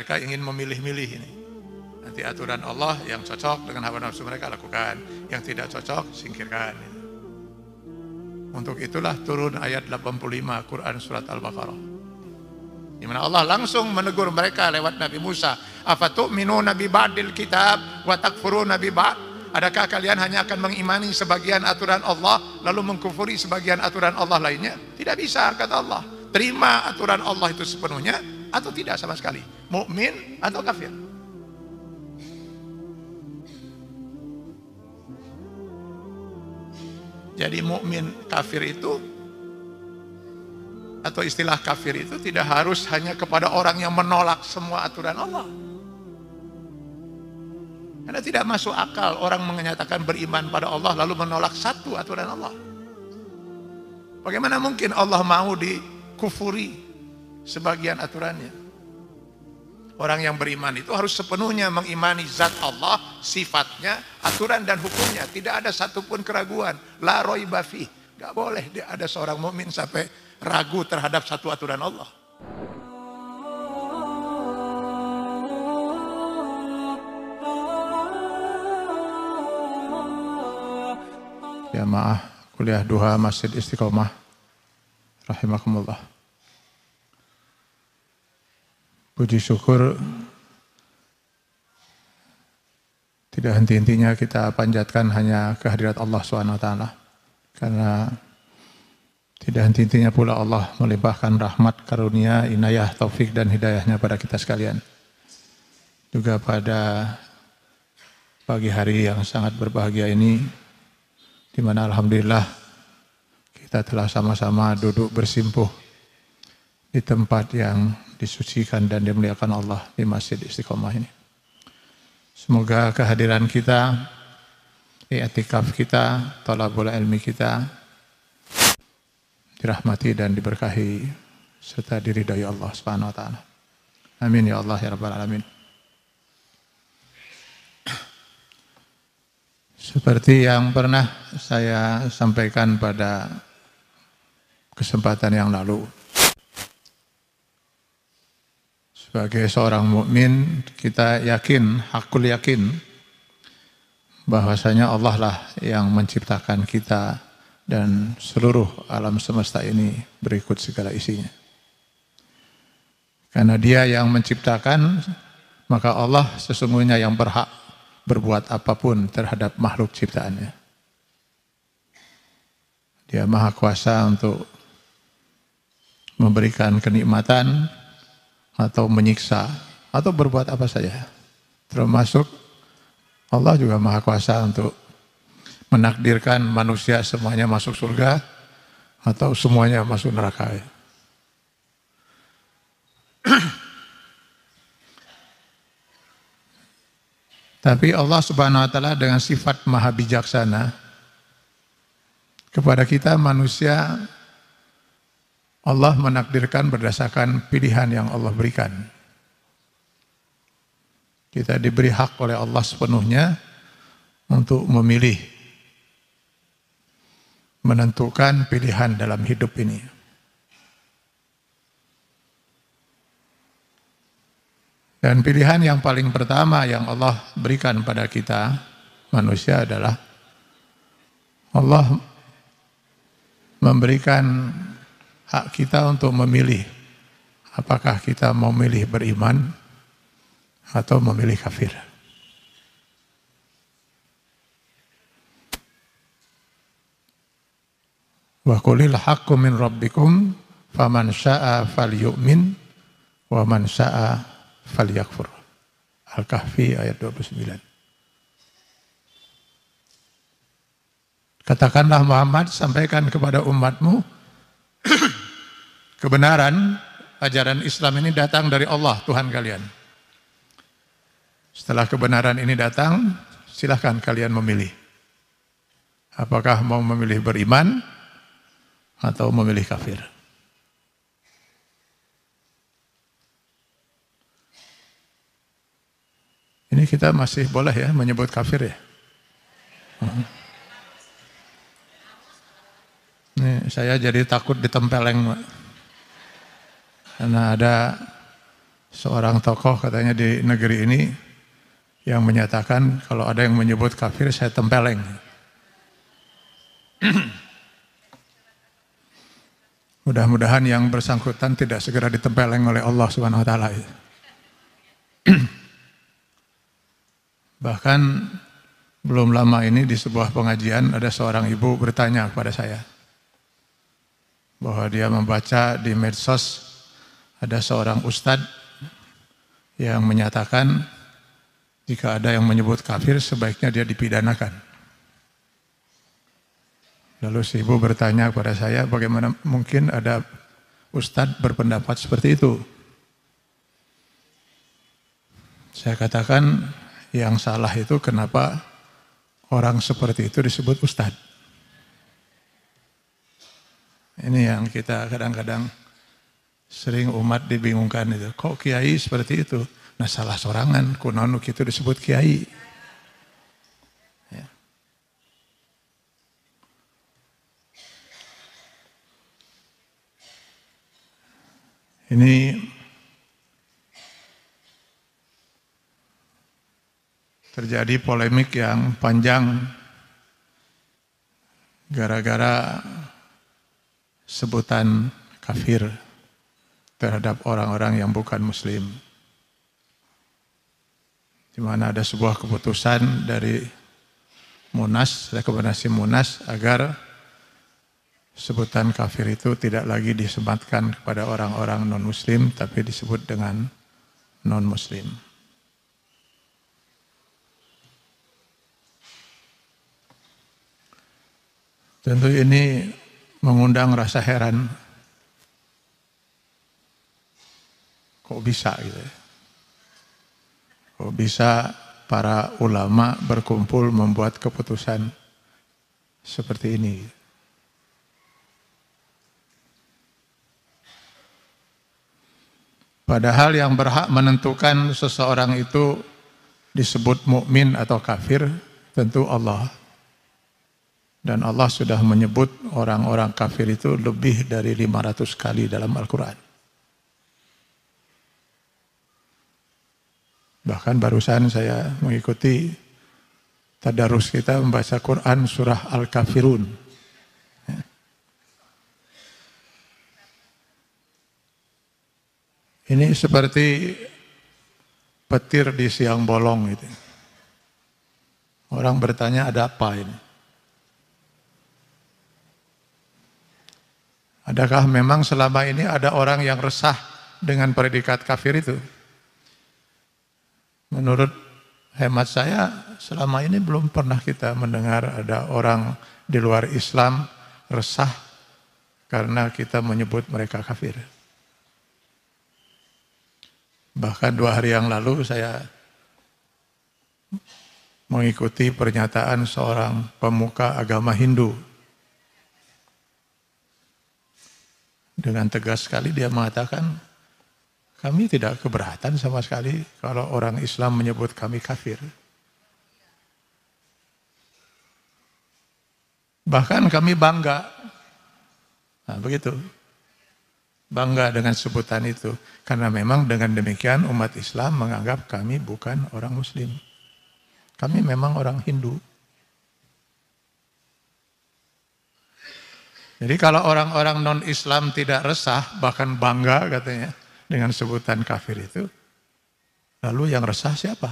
mereka ingin memilih-milih ini. Nanti aturan Allah yang cocok dengan hawa nafsu mereka lakukan, yang tidak cocok singkirkan. Untuk itulah turun ayat 85 Quran surat Al-Baqarah, di mana Allah langsung menegur mereka lewat Nabi Musa. Afatu'minuna bi ba'dil kitab wa takfuruna bi ba'd? Adakah kalian hanya akan mengimani sebagian aturan Allah lalu mengkufuri sebagian aturan Allah lainnya? Tidak bisa, kata Allah. Terima aturan Allah itu sepenuhnya atau tidak sama sekali, mukmin atau kafir. Jadi mukmin kafir itu, atau istilah kafir itu tidak harus hanya kepada orang yang menolak semua aturan Allah. Karena tidak masuk akal orang menyatakan beriman pada Allah lalu menolak satu aturan Allah. Bagaimana mungkin Allah mau dikufuri sebagian aturannya? Orang yang beriman itu harus sepenuhnya mengimani zat Allah, sifatnya, aturan dan hukumnya. Tidak ada satupun keraguan. La raiba fi. Gak boleh ada seorang mukmin sampai ragu terhadap satu aturan Allah. Jamaah kuliah duha Masjid Istiqomah rahimakumullah. Puji syukur tidak henti-hentinya kita panjatkan hanya kehadirat Allah SWT, karena tidak henti-hentinya pula Allah melimpahkan rahmat, karunia, inayah, taufik dan hidayahnya pada kita sekalian. Juga pada pagi hari yang sangat berbahagia ini, di mana alhamdulillah kita telah sama-sama duduk bersimpuh di tempat yang disucikan dan dimuliakan Allah di Masjid Istiqomah ini. Semoga kehadiran kita, i'tikaf kita, thalabul ilmi kita dirahmati dan diberkahi serta diridhai Allah Subhanahu wa taala. Amin ya Allah ya rabbal alamin. Seperti yang pernah saya sampaikan pada kesempatan yang lalu, sebagai seorang mukmin kita yakin, hakul yakin bahwasanya Allah lah yang menciptakan kita dan seluruh alam semesta ini berikut segala isinya. Karena Dia yang menciptakan, maka Allah sesungguhnya yang berhak berbuat apapun terhadap makhluk ciptaannya. Dia maha kuasa untuk memberikan kenikmatan atau menyiksa atau berbuat apa saja. Termasuk Allah juga maha kuasa untuk menakdirkan manusia semuanya masuk surga atau semuanya masuk neraka. Tapi Allah Subhanahu wa taala dengan sifat maha bijaksana kepada kita manusia, Allah menakdirkan berdasarkan pilihan yang Allah berikan. Kita diberi hak oleh Allah sepenuhnya untuk memilih, menentukan pilihan dalam hidup ini. Dan pilihan yang paling pertama yang Allah berikan pada kita manusia adalah Allah memberikan hak kita untuk memilih apakah kita mau memilih beriman atau memilih kafir. Wa qulil haqqu min rabbikum faman syaa'a falyu'min wa man syaa'a falyakfur. Al-Kahfi ayat 29. Katakanlah Muhammad, sampaikan kepada umatmu kebenaran ajaran Islam ini datang dari Allah Tuhan kalian. Setelah kebenaran ini datang, silahkan kalian memilih. Apakah mau memilih beriman atau memilih kafir. Ini kita masih boleh ya menyebut kafir ya. Ini saya jadi takut ditempeleng, karena ada seorang tokoh katanya di negeri ini yang menyatakan kalau ada yang menyebut kafir saya tempeleng. Mudah-mudahan yang bersangkutan tidak segera ditempeleng oleh Allah Subhanahu wa taala. Bahkan belum lama ini di sebuah pengajian ada seorang ibu bertanya kepada saya bahwa dia membaca di medsos ada seorang ustadz yang menyatakan jika ada yang menyebut kafir sebaiknya dia dipidanakan. Lalu si ibu bertanya kepada saya, bagaimana mungkin ada ustadz berpendapat seperti itu? Saya katakan, yang salah itu kenapa orang seperti itu disebut ustadz? Ini yang kita kadang-kadang sering umat dibingungkan itu. Kok kiai seperti itu? Nah salah sorangan, kuno itu disebut kiai. Ini terjadi polemik yang panjang gara-gara sebutan kafir terhadap orang-orang yang bukan muslim. Di mana ada sebuah keputusan dari Munas, rekomendasi Munas agar sebutan kafir itu tidak lagi disematkan kepada orang-orang non-muslim, tapi disebut dengan non-muslim. Tentu ini mengundang rasa heran. Kok bisa gitu ya? Kok bisa para ulama berkumpul membuat keputusan seperti ini? Padahal yang berhak menentukan seseorang itu disebut mukmin atau kafir tentu Allah. Dan Allah sudah menyebut orang-orang kafir itu lebih dari 500 kali dalam Al-Quran. Bahkan barusan saya mengikuti tadarus kita membaca Quran surah Al-Kafirun. Ini seperti petir di siang bolong gitu. Orang bertanya ada apa ini? Adakah memang selama ini ada orang yang resah dengan predikat kafir itu? Menurut hemat saya selama ini belum pernah kita mendengar ada orang di luar Islam resah karena kita menyebut mereka kafir. Bahkan 2 hari yang lalu saya mengikuti pernyataan seorang pemuka agama Hindu. Dengan tegas sekali dia mengatakan, kami tidak keberatan sama sekali kalau orang Islam menyebut kami kafir. Bahkan kami bangga. Nah, begitu. Bangga dengan sebutan itu. Karena memang dengan demikian umat Islam menganggap kami bukan orang Muslim. Kami memang orang Hindu. Jadi kalau orang-orang non-Islam tidak resah, bahkan bangga katanya dengan sebutan kafir itu, lalu yang resah siapa?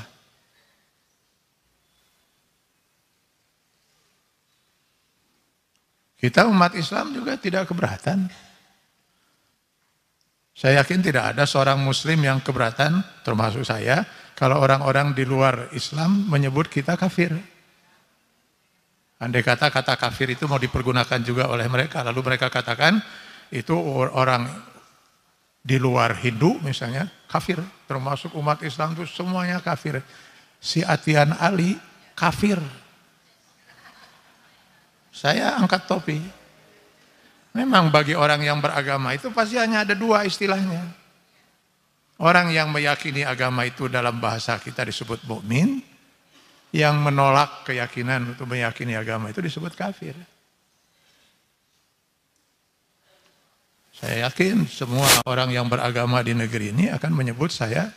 Kita umat Islam juga tidak keberatan. Saya yakin tidak ada seorang Muslim yang keberatan, termasuk saya, kalau orang-orang di luar Islam menyebut kita kafir. Andai kata kafir itu mau dipergunakan juga oleh mereka, lalu mereka katakan itu orang di luar Hindu misalnya kafir, termasuk umat Islam itu semuanya kafir. Si Atian Ali kafir. Saya angkat topi. Memang bagi orang yang beragama itu pasti hanya ada 2 istilahnya. Orang yang meyakini agama itu dalam bahasa kita disebut mukmin, yang menolak keyakinan untuk meyakini agama itu disebut kafir. Saya yakin semua orang yang beragama di negeri ini akan menyebut saya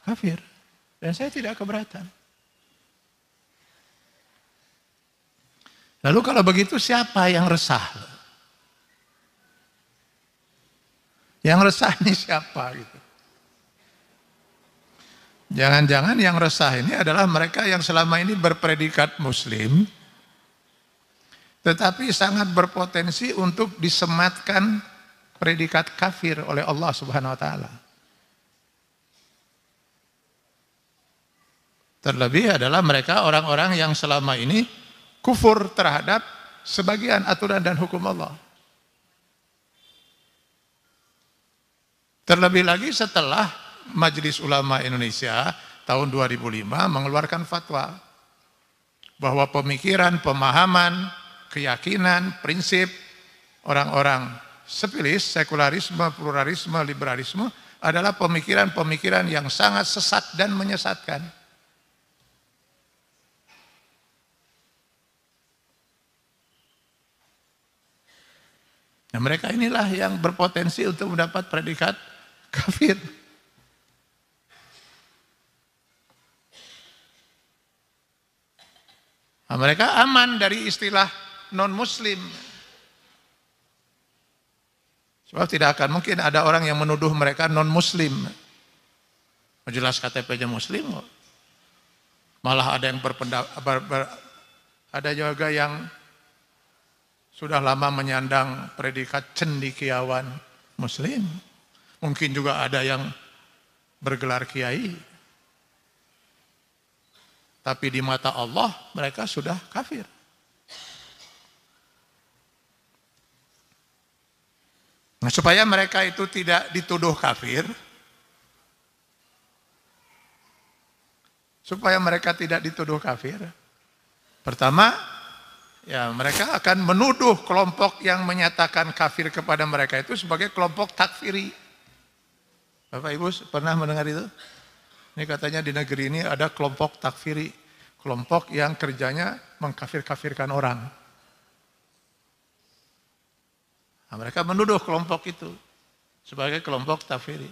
kafir. Dan saya tidak keberatan. Lalu kalau begitu siapa yang resah? Yang resah ini siapa gitu? Jangan-jangan yang resah ini adalah mereka yang selama ini berpredikat muslim, tetapi sangat berpotensi untuk disematkan predikat kafir oleh Allah Subhanahu wa taala. Terlebih adalah mereka orang-orang yang selama ini kufur terhadap sebagian aturan dan hukum Allah. Terlebih lagi setelah Majelis Ulama Indonesia tahun 2005 mengeluarkan fatwa bahwa pemikiran, pemahaman, keyakinan, prinsip orang-orang sepilis, sekularisme, pluralisme, liberalisme adalah pemikiran-pemikiran yang sangat sesat dan menyesatkan. Nah, mereka inilah yang berpotensi untuk mendapat predikat kafir. Nah, mereka aman dari istilah non-muslim. Sebab tidak akan mungkin ada orang yang menuduh mereka non-muslim. Jelas KTP-nya muslim kok. Malah ada yang ada juga yang sudah lama menyandang predikat cendekiawan muslim. Mungkin juga ada yang bergelar kiai. Tapi di mata Allah mereka sudah kafir. Nah, supaya mereka itu tidak dituduh kafir, pertama, ya mereka akan menuduh kelompok yang menyatakan kafir kepada mereka itu sebagai kelompok takfiri. Bapak Ibu pernah mendengar itu? Ini katanya di negeri ini ada kelompok takfiri, kelompok yang kerjanya mengkafir-kafirkan orang. Nah, mereka menuduh kelompok itu sebagai kelompok takfiri.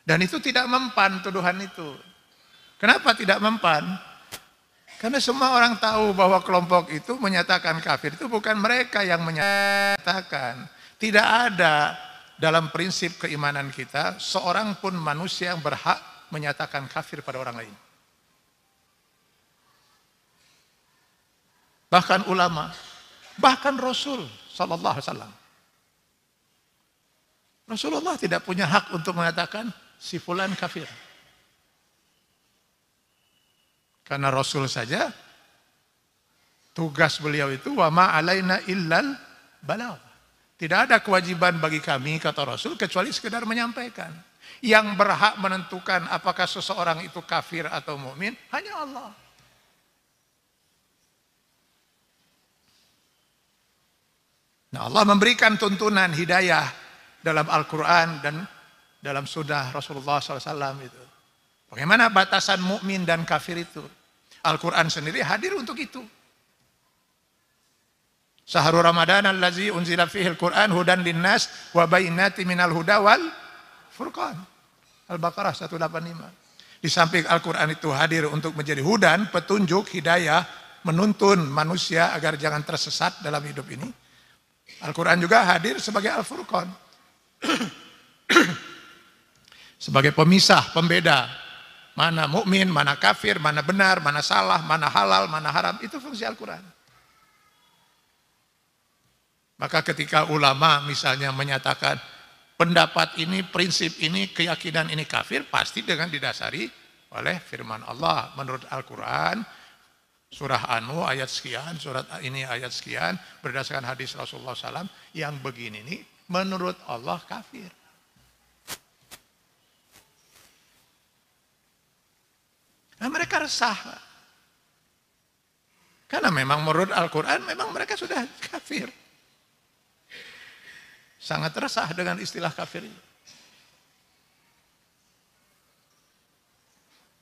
Dan itu tidak mempan tuduhan itu. Kenapa tidak mempan? Karena semua orang tahu bahwa kelompok itu menyatakan kafir itu bukan mereka yang menyatakan. Tidak ada dalam prinsip keimanan kita seorang pun manusia yang berhak menyatakan kafir pada orang lain. Bahkan ulama, bahkan Rasul sallallahu alaihi wasallam. Rasulullah tidak punya hak untuk mengatakan si fulan kafir. Karena Rasul saja tugas beliau itu wa ma alaina illal balagh. Tidak ada kewajiban bagi kami, kata Rasul, kecuali sekedar menyampaikan. Yang berhak menentukan apakah seseorang itu kafir atau mukmin hanya Allah. Nah, Allah memberikan tuntunan hidayah dalam Al-Quran dan dalam sunnah Rasulullah SAW itu. Bagaimana batasan mukmin dan kafir itu? Al-Quran sendiri hadir untuk itu. Syahrul Ramadan allazi unzila fihil Qur'an hudan linnas wa bayyinatin minal huda wal furqan. Al-Baqarah 185. Di samping Al-Quran itu hadir untuk menjadi hudan, petunjuk, hidayah, menuntun manusia agar jangan tersesat dalam hidup ini. Al-Quran juga hadir sebagai Al-Furqan. Sebagai pemisah, pembeda. Mana mukmin, mana kafir, mana benar, mana salah, mana halal, mana haram. Itu fungsi Al-Quran. Maka ketika ulama misalnya menyatakan pendapat ini, prinsip ini, keyakinan ini kafir, pasti dengan didasari oleh firman Allah. Menurut Al-Quran, surah Anu ayat sekian, surat ini ayat sekian, berdasarkan hadis Rasulullah SAW, yang begini ini menurut Allah kafir. Nah, mereka resah. Karena memang menurut Al-Quran, memang mereka sudah kafir. Sangat resah dengan istilah kafir ini.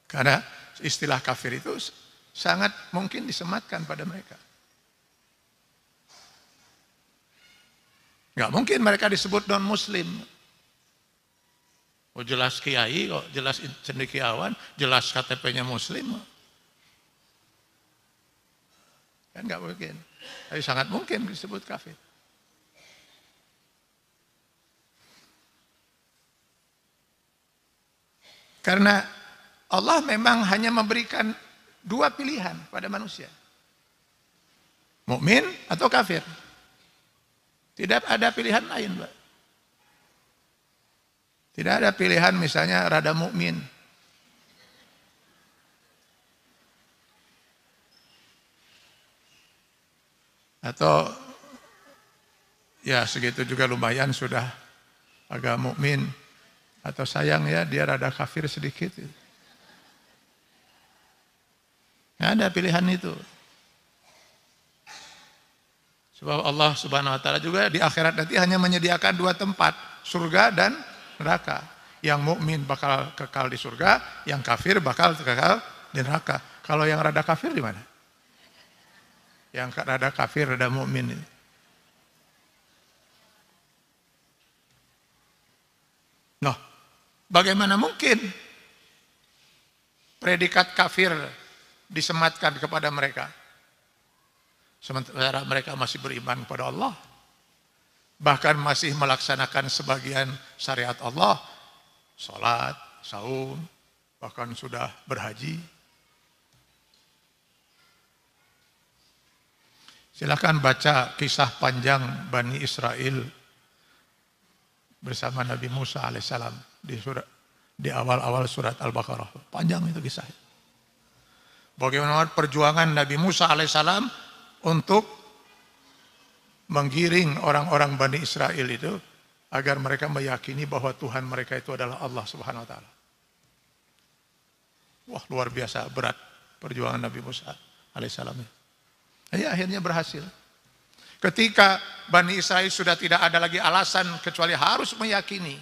Karena istilah kafir itu sangat mungkin disematkan pada mereka. Nggak mungkin mereka disebut non-muslim. Oh jelas kiai kok, jelas cendekiawan, jelas KTP-nya muslim. Kan nggak mungkin. Tapi sangat mungkin disebut kafir. Karena Allah memang hanya memberikan dua pilihan pada manusia. Mukmin atau kafir. Tidak ada pilihan lain, Pak. Tidak ada pilihan misalnya rada mukmin. Atau ya segitu juga lumayan sudah agak mukmin. Atau sayang ya dia rada kafir sedikit. Nggak ada pilihan itu. Sebab Allah Subhanahu wa taala juga di akhirat nanti hanya menyediakan dua tempat, surga dan neraka. Yang mukmin bakal kekal di surga, yang kafir bakal kekal di neraka. Kalau yang rada kafir di mana? Yang rada kafir, rada mukmin ini. Noh, bagaimana mungkin predikat kafir disematkan kepada mereka? Sementara mereka masih beriman kepada Allah. Bahkan masih melaksanakan sebagian syariat Allah. Salat, saum, bahkan sudah berhaji. Silakan baca kisah panjang Bani Israel bersama Nabi Musa alaihissalam di awal-awal surat Al-Baqarah. Panjang itu kisahnya. Bagaimana perjuangan Nabi Musa alaihissalam untuk menggiring orang-orang Bani Israel itu agar mereka meyakini bahwa Tuhan mereka itu adalah Allah Subhanahu wa taala. Wah, luar biasa berat perjuangan Nabi Musa alaihissalam. Ya, akhirnya berhasil. Ketika Bani Israel sudah tidak ada lagi alasan kecuali harus meyakini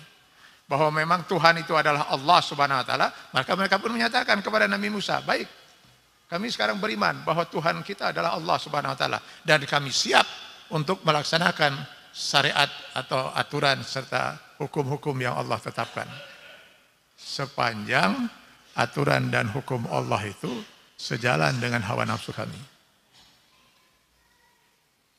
bahwa memang Tuhan itu adalah Allah Subhanahu wa taala, maka mereka pun menyatakan kepada Nabi Musa, "Baik, kami sekarang beriman bahwa Tuhan kita adalah Allah Subhanahu wa taala dan kami siap untuk melaksanakan syariat atau aturan serta hukum-hukum yang Allah tetapkan. Sepanjang aturan dan hukum Allah itu sejalan dengan hawa nafsu kami."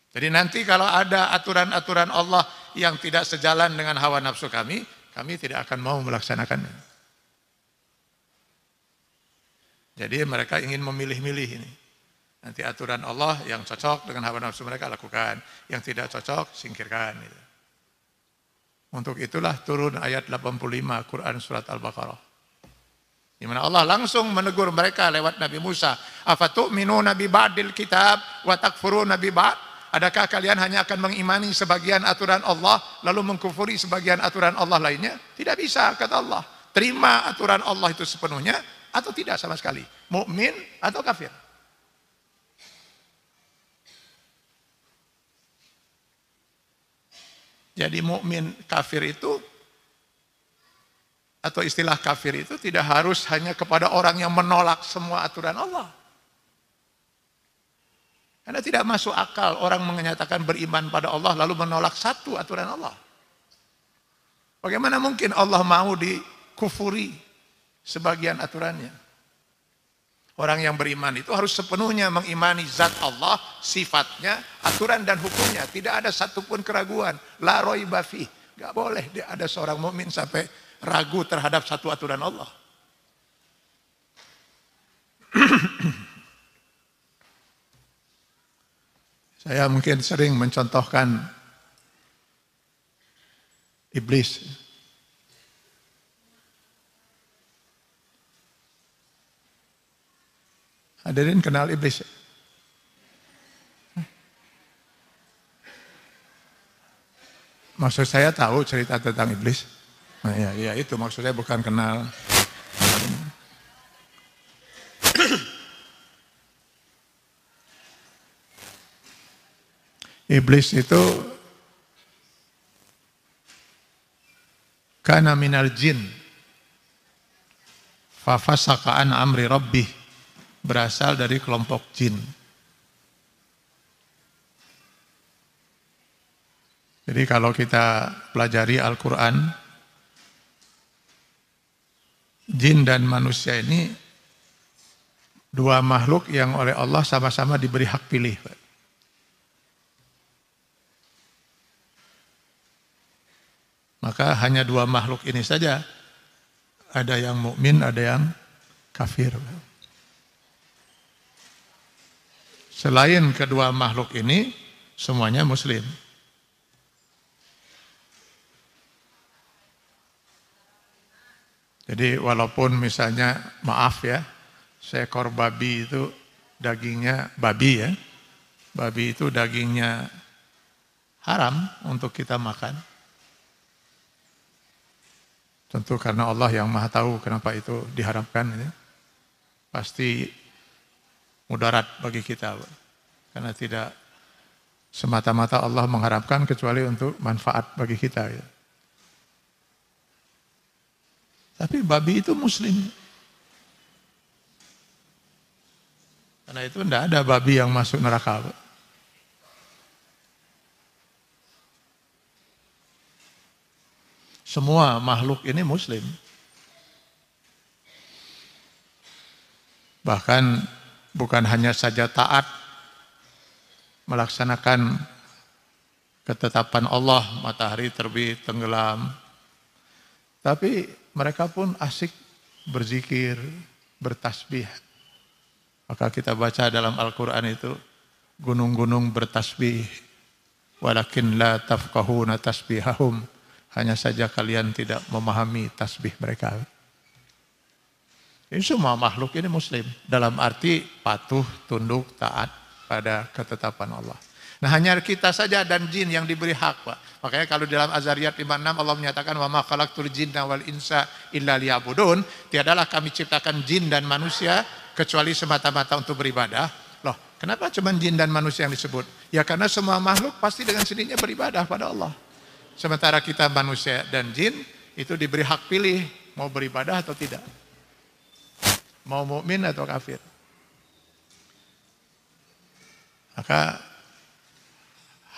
Jadi nanti kalau ada aturan-aturan Allah yang tidak sejalan dengan hawa nafsu kami, kami tidak akan mau melaksanakannya. Jadi mereka ingin memilih-milih ini. Nanti aturan Allah yang cocok dengan hawa nafsu mereka lakukan, yang tidak cocok singkirkan. Untuk itulah turun ayat 85 Quran surat Al-Baqarah. Di mana Allah langsung menegur mereka lewat Nabi Musa, "Afatu'minuna bi ba'dil kitab wa takfuruna bi ba'd?" Adakah kalian hanya akan mengimani sebagian aturan Allah lalu mengkufuri sebagian aturan Allah lainnya? Tidak bisa, kata Allah. Terima aturan Allah itu sepenuhnya atau tidak sama sekali. Mukmin atau kafir. Jadi mukmin kafir itu atau istilah kafir itu tidak harus hanya kepada orang yang menolak semua aturan Allah. Karena tidak masuk akal orang menyatakan beriman pada Allah lalu menolak satu aturan Allah. Bagaimana mungkin Allah mau dikufuri sebagian aturannya? Orang yang beriman itu harus sepenuhnya mengimani zat Allah, sifatnya, aturan dan hukumnya. Tidak ada satupun keraguan. La raiba fih. Gak boleh ada seorang mukmin sampai ragu terhadap satu aturan Allah. Saya mungkin sering mencontohkan iblis. Hadirin kenal iblis? Maksud saya tahu cerita tentang iblis. Nah, ya itu maksud saya, bukan kenal. Iblis itu kana minal jin fa fasaqa an amri rabbih, berasal dari kelompok jin. Jadi kalau kita pelajari Al-Quran, jin dan manusia ini dua makhluk yang oleh Allah sama-sama diberi hak pilih. Maka hanya dua makhluk ini saja, ada yang mukmin, ada yang kafir. Selain kedua makhluk ini, semuanya muslim. Jadi walaupun misalnya, maaf ya, seekor babi itu dagingnya, babi ya, babi itu dagingnya haram untuk kita makan. Tentu karena Allah yang maha tahu kenapa itu diharamkan. Ya. Pasti mudarat bagi kita. Karena tidak semata-mata Allah mengharapkan kecuali untuk manfaat bagi kita. Ya. Tapi babi itu muslim. Karena itu tidak ada babi yang masuk neraka. Semua makhluk ini muslim. Bahkan bukan hanya saja taat melaksanakan ketetapan Allah, matahari terbit, tenggelam. Tapi mereka pun asik berzikir, bertasbih. Maka kita baca dalam Al-Quran itu, gunung-gunung bertasbih. Walakin la tafqahuna tasbihahum. Hanya saja kalian tidak memahami tasbih mereka. Ini semua makhluk ini muslim. Dalam arti patuh, tunduk, taat pada ketetapan Allah. Nah hanya kita saja dan jin yang diberi hak, Pak. Makanya kalau dalam Az-Zariyat 56 Allah menyatakan wa ma khalaqtul jinna wal insa illa liya'budun, tiadalah kami ciptakan jin dan manusia kecuali semata-mata untuk beribadah. Loh, kenapa cuma jin dan manusia yang disebut? Ya karena semua makhluk pasti dengan sendirinya beribadah pada Allah. Sementara kita manusia dan jin itu diberi hak pilih mau beribadah atau tidak. Mau mukmin atau kafir. Maka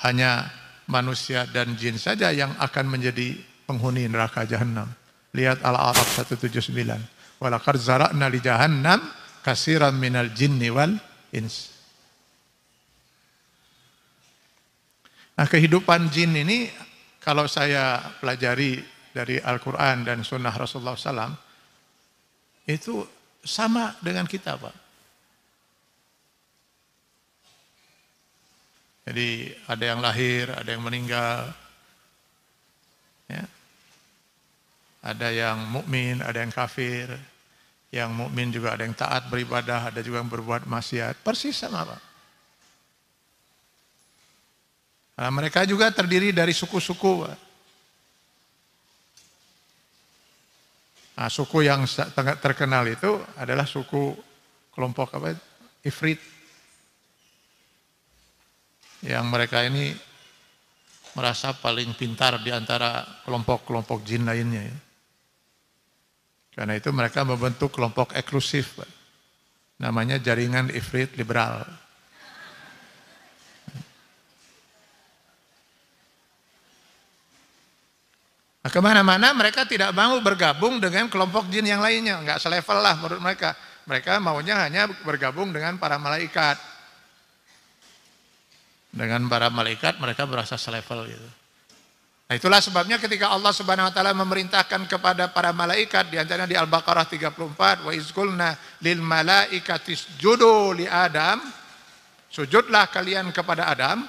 hanya manusia dan jin saja yang akan menjadi penghuni neraka jahanam. Lihat Al-A'raf 179. Walaqad zara'na li jahannam katsiran minal jinni wal ins. Nah, kehidupan jin ini kalau saya pelajari dari Al-Quran dan Sunnah Rasulullah SAW, itu sama dengan kita, Pak. Jadi ada yang lahir, ada yang meninggal, ya. Ada yang mukmin, ada yang kafir. Yang mukmin juga ada yang taat beribadah, ada juga yang berbuat maksiat. Persis sama, Pak. Nah, mereka juga terdiri dari suku-suku. Nah, suku yang terkenal itu adalah suku kelompok apa? Ifrit. Yang mereka ini merasa paling pintar di antara kelompok-kelompok jin lainnya. Ya. Karena itu mereka membentuk kelompok eksklusif. Namanya Jaringan Ifrit Liberal. Nah, kemana-mana mereka tidak mau bergabung dengan kelompok jin yang lainnya. Enggak selevel lah menurut mereka. Mereka maunya hanya bergabung dengan para malaikat. Dengan para malaikat mereka merasa selevel gitu. Nah itulah sebabnya ketika Allah Subhanahu wa taala memerintahkan kepada para malaikat di antaranya di Al-Baqarah 34 wa izqulna lil malaikati isjudu li Adam, sujudlah kalian kepada Adam.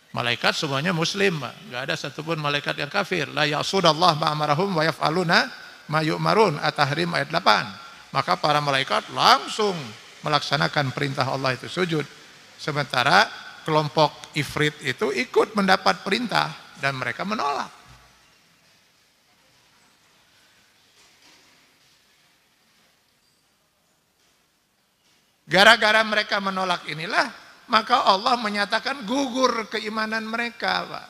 Malaikat semuanya muslim, enggak ada satupun malaikat yang kafir. La ya'sudallah ma amarahum wa yaf'aluna ma yu'marun, At-Tahrim ayat 8. Maka para malaikat langsung melaksanakan perintah Allah itu sujud. Sementara kelompok Ifrit itu ikut mendapat perintah dan mereka menolak. Gara-gara mereka menolak inilah, maka Allah menyatakan gugur keimanan mereka, Pak.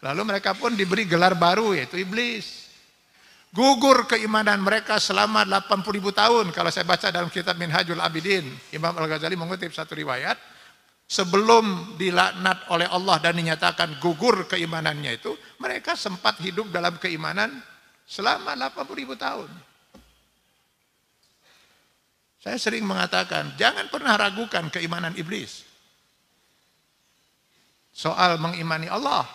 Lalu mereka pun diberi gelar baru yaitu iblis. Gugur keimanan mereka selama 80.000 tahun. Kalau saya baca dalam kitab Minhajul Abidin, Imam Al-Ghazali mengutip satu riwayat, sebelum dilaknat oleh Allah dan dinyatakan gugur keimanannya itu, mereka sempat hidup dalam keimanan selama 80.000 tahun. Saya sering mengatakan, jangan pernah ragukan keimanan iblis. Soal mengimani Allah,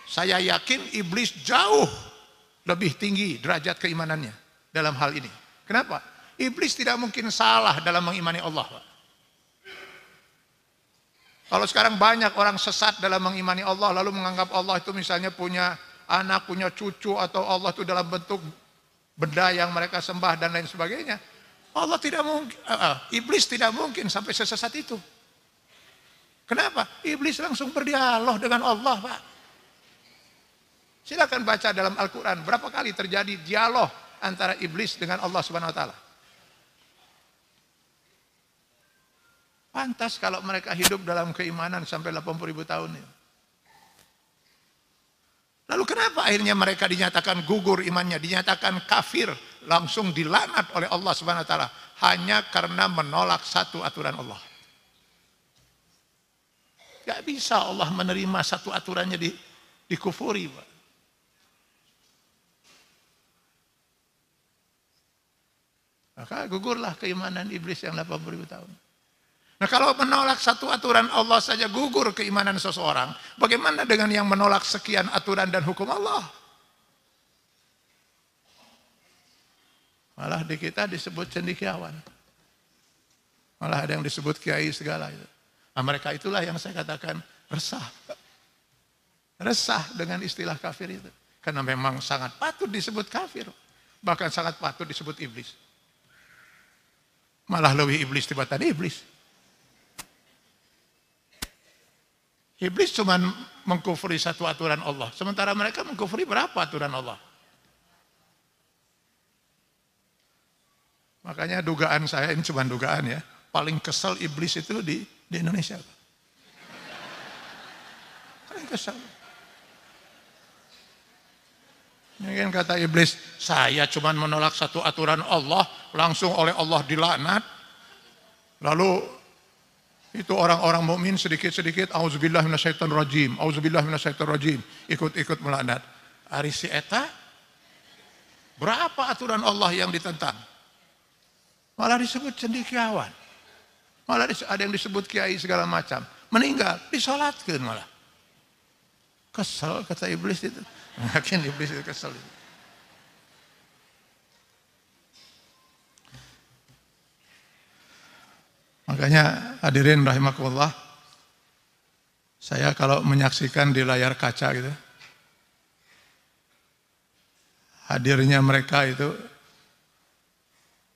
saya yakin iblis jauh lebih tinggi derajat keimanannya dalam hal ini. Kenapa? Iblis tidak mungkin salah dalam mengimani Allah, Pak. Kalau sekarang banyak orang sesat dalam mengimani Allah, lalu menganggap Allah itu misalnya punya anak, punya cucu, atau Allah itu dalam bentuk benda yang mereka sembah dan lain sebagainya. Allah tidak mungkin, iblis tidak mungkin sampai sesat itu. Kenapa? Iblis langsung berdialog dengan Allah, Pak. Silakan baca dalam Al-Quran, berapa kali terjadi dialog antara iblis dengan Allah Subhanahu Wa Taala. Pantas kalau mereka hidup dalam keimanan sampai 80.000 tahun ini. Lalu kenapa akhirnya mereka dinyatakan gugur imannya, dinyatakan kafir, langsung dilaknat oleh Allah Subhanahu Wa Taala hanya karena menolak satu aturan Allah? Gak bisa Allah menerima satu aturannya dikufuri, Pak. Maka gugurlah keimanan iblis yang 80.000 tahun. Nah, kalau menolak satu aturan Allah saja gugur keimanan seseorang, bagaimana dengan yang menolak sekian aturan dan hukum Allah? Malah di kita disebut cendekiawan. Malah ada yang disebut kiai segala itu. Nah, mereka itulah yang saya katakan resah. Resah dengan istilah kafir itu. Karena memang sangat patut disebut kafir. Bahkan sangat patut disebut iblis. Malah lebih iblis tibatan iblis. Iblis cuma mengkufuri satu aturan Allah. Sementara mereka mengkufuri berapa aturan Allah? Makanya dugaan saya, ini cuma dugaan ya, paling kesel iblis itu di Indonesia. Paling kesel. Mungkin kata iblis, saya cuma menolak satu aturan Allah, langsung oleh Allah dilaknat. Lalu itu orang-orang mukmin sedikit-sedikit auzubillah minasyaitonirrajim, auzubillah minasyaitonirrajim, ikut-ikut melaknat. Ari si eta berapa aturan Allah yang ditentang? Malah disebut cendekiawan. Malah ada yang disebut kiai segala macam. Meninggal, disolatkeun malah. Kesel kata iblis itu. Makin iblis itu kesel. Makanya hadirin rahimakumullah, saya kalau menyaksikan di layar kaca gitu, hadirnya mereka itu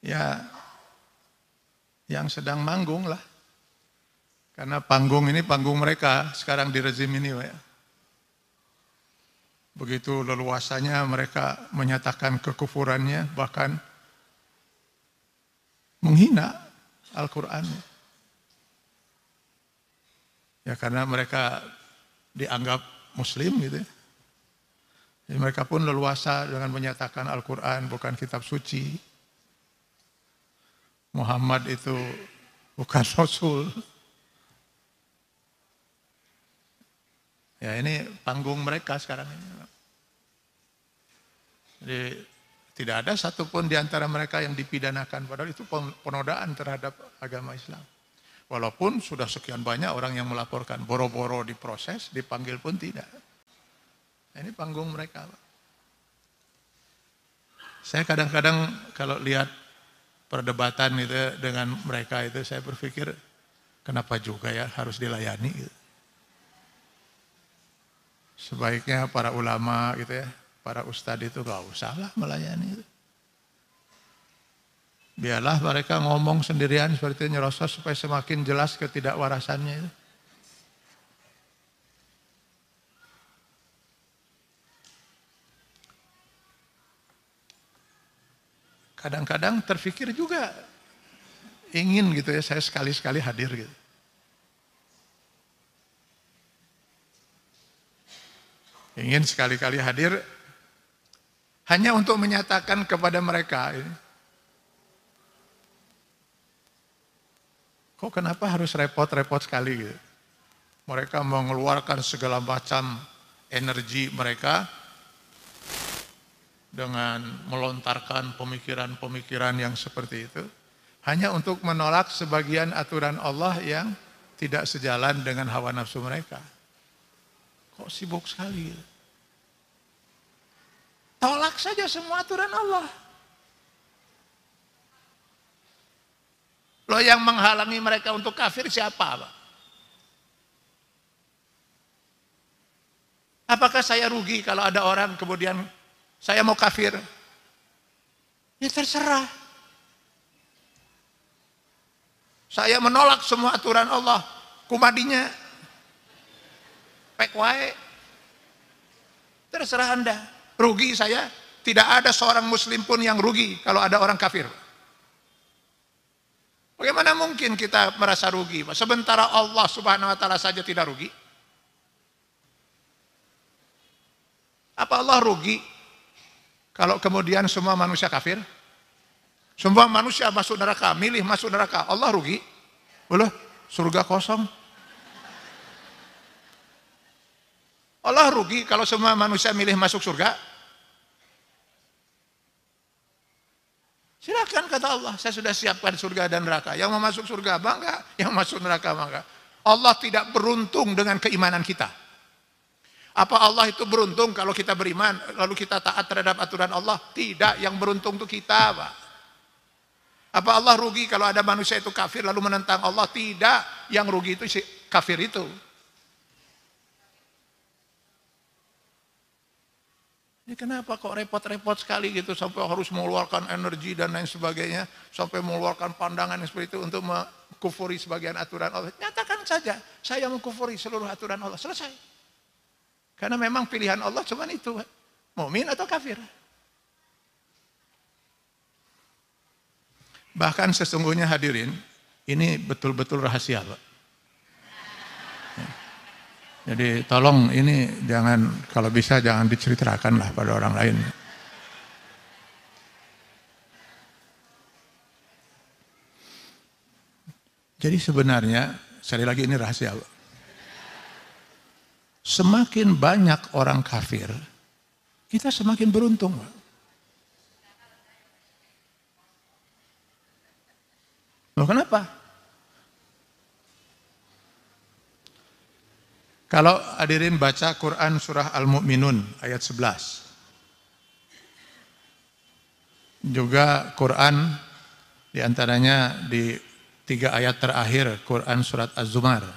ya yang sedang manggung lah. Karena panggung ini panggung mereka sekarang di rezim ini, ya. Begitu leluasanya mereka menyatakan kekufurannya, bahkan menghina Al-Quran. Ya karena mereka dianggap muslim gitu ya. Jadi mereka pun leluasa dengan menyatakan Al-Quran bukan kitab suci. Muhammad itu bukan Rasul. Ya ini panggung mereka sekarang ini. Jadi tidak ada satupun di antara mereka yang dipidanakan. Padahal itu penodaan terhadap agama Islam. Walaupun sudah sekian banyak orang yang melaporkan. Boro-boro diproses, dipanggil pun tidak. Nah, ini panggung mereka. Saya kadang-kadang kalau lihat perdebatan itu dengan mereka itu, saya berpikir kenapa juga ya harus dilayani gitu. Sebaiknya para ulama gitu ya, para ustadz itu gak usahlah melayani itu. Biarlah mereka ngomong sendirian seperti nyerosot supaya semakin jelas ketidakwarasannya itu. Kadang-kadang terpikir juga ingin gitu ya, saya sekali-sekali hadir gitu. Ingin sekali-kali hadir hanya untuk menyatakan kepada mereka, Kok kenapa harus repot-repot sekali gitu? Mereka mengeluarkan segala macam energi mereka dengan melontarkan pemikiran-pemikiran yang seperti itu hanya untuk menolak sebagian aturan Allah yang tidak sejalan dengan hawa nafsu mereka. Kok sibuk sekali? Tolak saja semua aturan Allah. Loh, yang menghalangi mereka untuk kafir siapa, Pak? Apakah saya rugi kalau ada orang kemudian saya mau kafir? Ya terserah. Saya menolak semua aturan Allah. Kumadinya pek wae. Terserah Anda. Rugi saya? Tidak ada seorang muslim pun yang rugi kalau ada orang kafir. Bagaimana mungkin kita merasa rugi, Pak? Sementara Allah Subhanahu wa taala saja tidak rugi. Apa Allah rugi kalau kemudian semua manusia kafir? Semua manusia masuk neraka, milih masuk neraka. Allah rugi? Boleh, surga kosong. Allah rugi kalau semua manusia milih masuk surga? Silakan, kata Allah, saya sudah siapkan surga dan neraka. Yang mau masuk surga bangga, yang masuk neraka bangga. Allah tidak beruntung dengan keimanan kita. Apa Allah itu beruntung kalau kita beriman, lalu kita taat terhadap aturan Allah? Tidak, yang beruntung itu kita, Pak. Apa Allah rugi kalau ada manusia itu kafir lalu menentang Allah? Tidak, yang rugi itu si kafir itu. Ini kenapa kok repot-repot sekali gitu sampai harus mengeluarkan energi dan lain sebagainya, sampai mengeluarkan pandangan yang seperti itu untuk mengkufuri sebagian aturan Allah? Nyatakan saja, saya mengkufuri seluruh aturan Allah, selesai. Karena memang pilihan Allah cuma itu, mukmin atau kafir. Bahkan sesungguhnya hadirin, ini betul-betul rahasia, Pak. Jadi tolong ini jangan, kalau bisa jangan diceritakan lah pada orang lain. Jadi sebenarnya, sekali lagi ini rahasia, Pak. Semakin banyak orang kafir, kita semakin beruntung. Loh, kenapa? Kalau hadirin baca Quran surah Al-Mu'minun ayat 11. Juga Quran diantaranya di 3 ayat terakhir Quran surat Az-Zumar.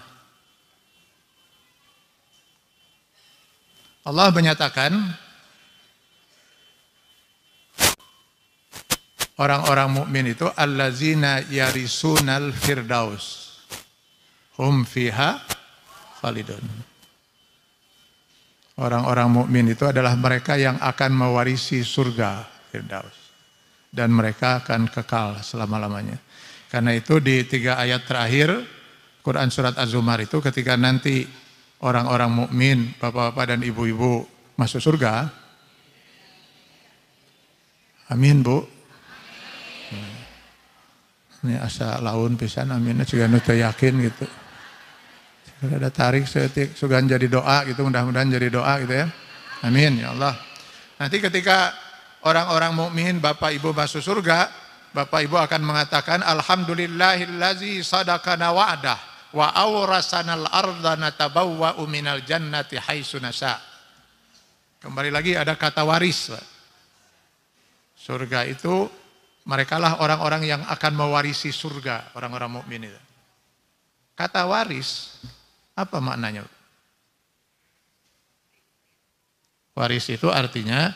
Allah menyatakan orang-orang mukmin itu allazina yarisunal firdaus hum fiha khalidun. Orang-orang mukmin itu adalah mereka yang akan mewarisi surga firdaus dan mereka akan kekal selama-lamanya. Karena itu di 3 ayat terakhir Quran surat Az-Zumar itu ketika nanti orang-orang mukmin, bapak-bapak dan ibu-ibu masuk surga. Amin, Bu. Ini asa laun pisan aminnya juga nu teu yakin gitu. Sudah ada tarik setik sugan jadi doa gitu, mudah-mudahan jadi doa gitu ya. Amin ya Allah. Nanti ketika orang-orang mukmin, bapak ibu masuk surga, bapak ibu akan mengatakan alhamdulillahillazi sadaqana wa'dah wa awrasanal arda natabawwa'u minal jannati haitsu nasha. Kembali lagi ada kata waris. Surga itu merekalah orang-orang yang akan mewarisi surga, orang-orang mukmin itu. Kata waris apa maknanya? Waris itu artinya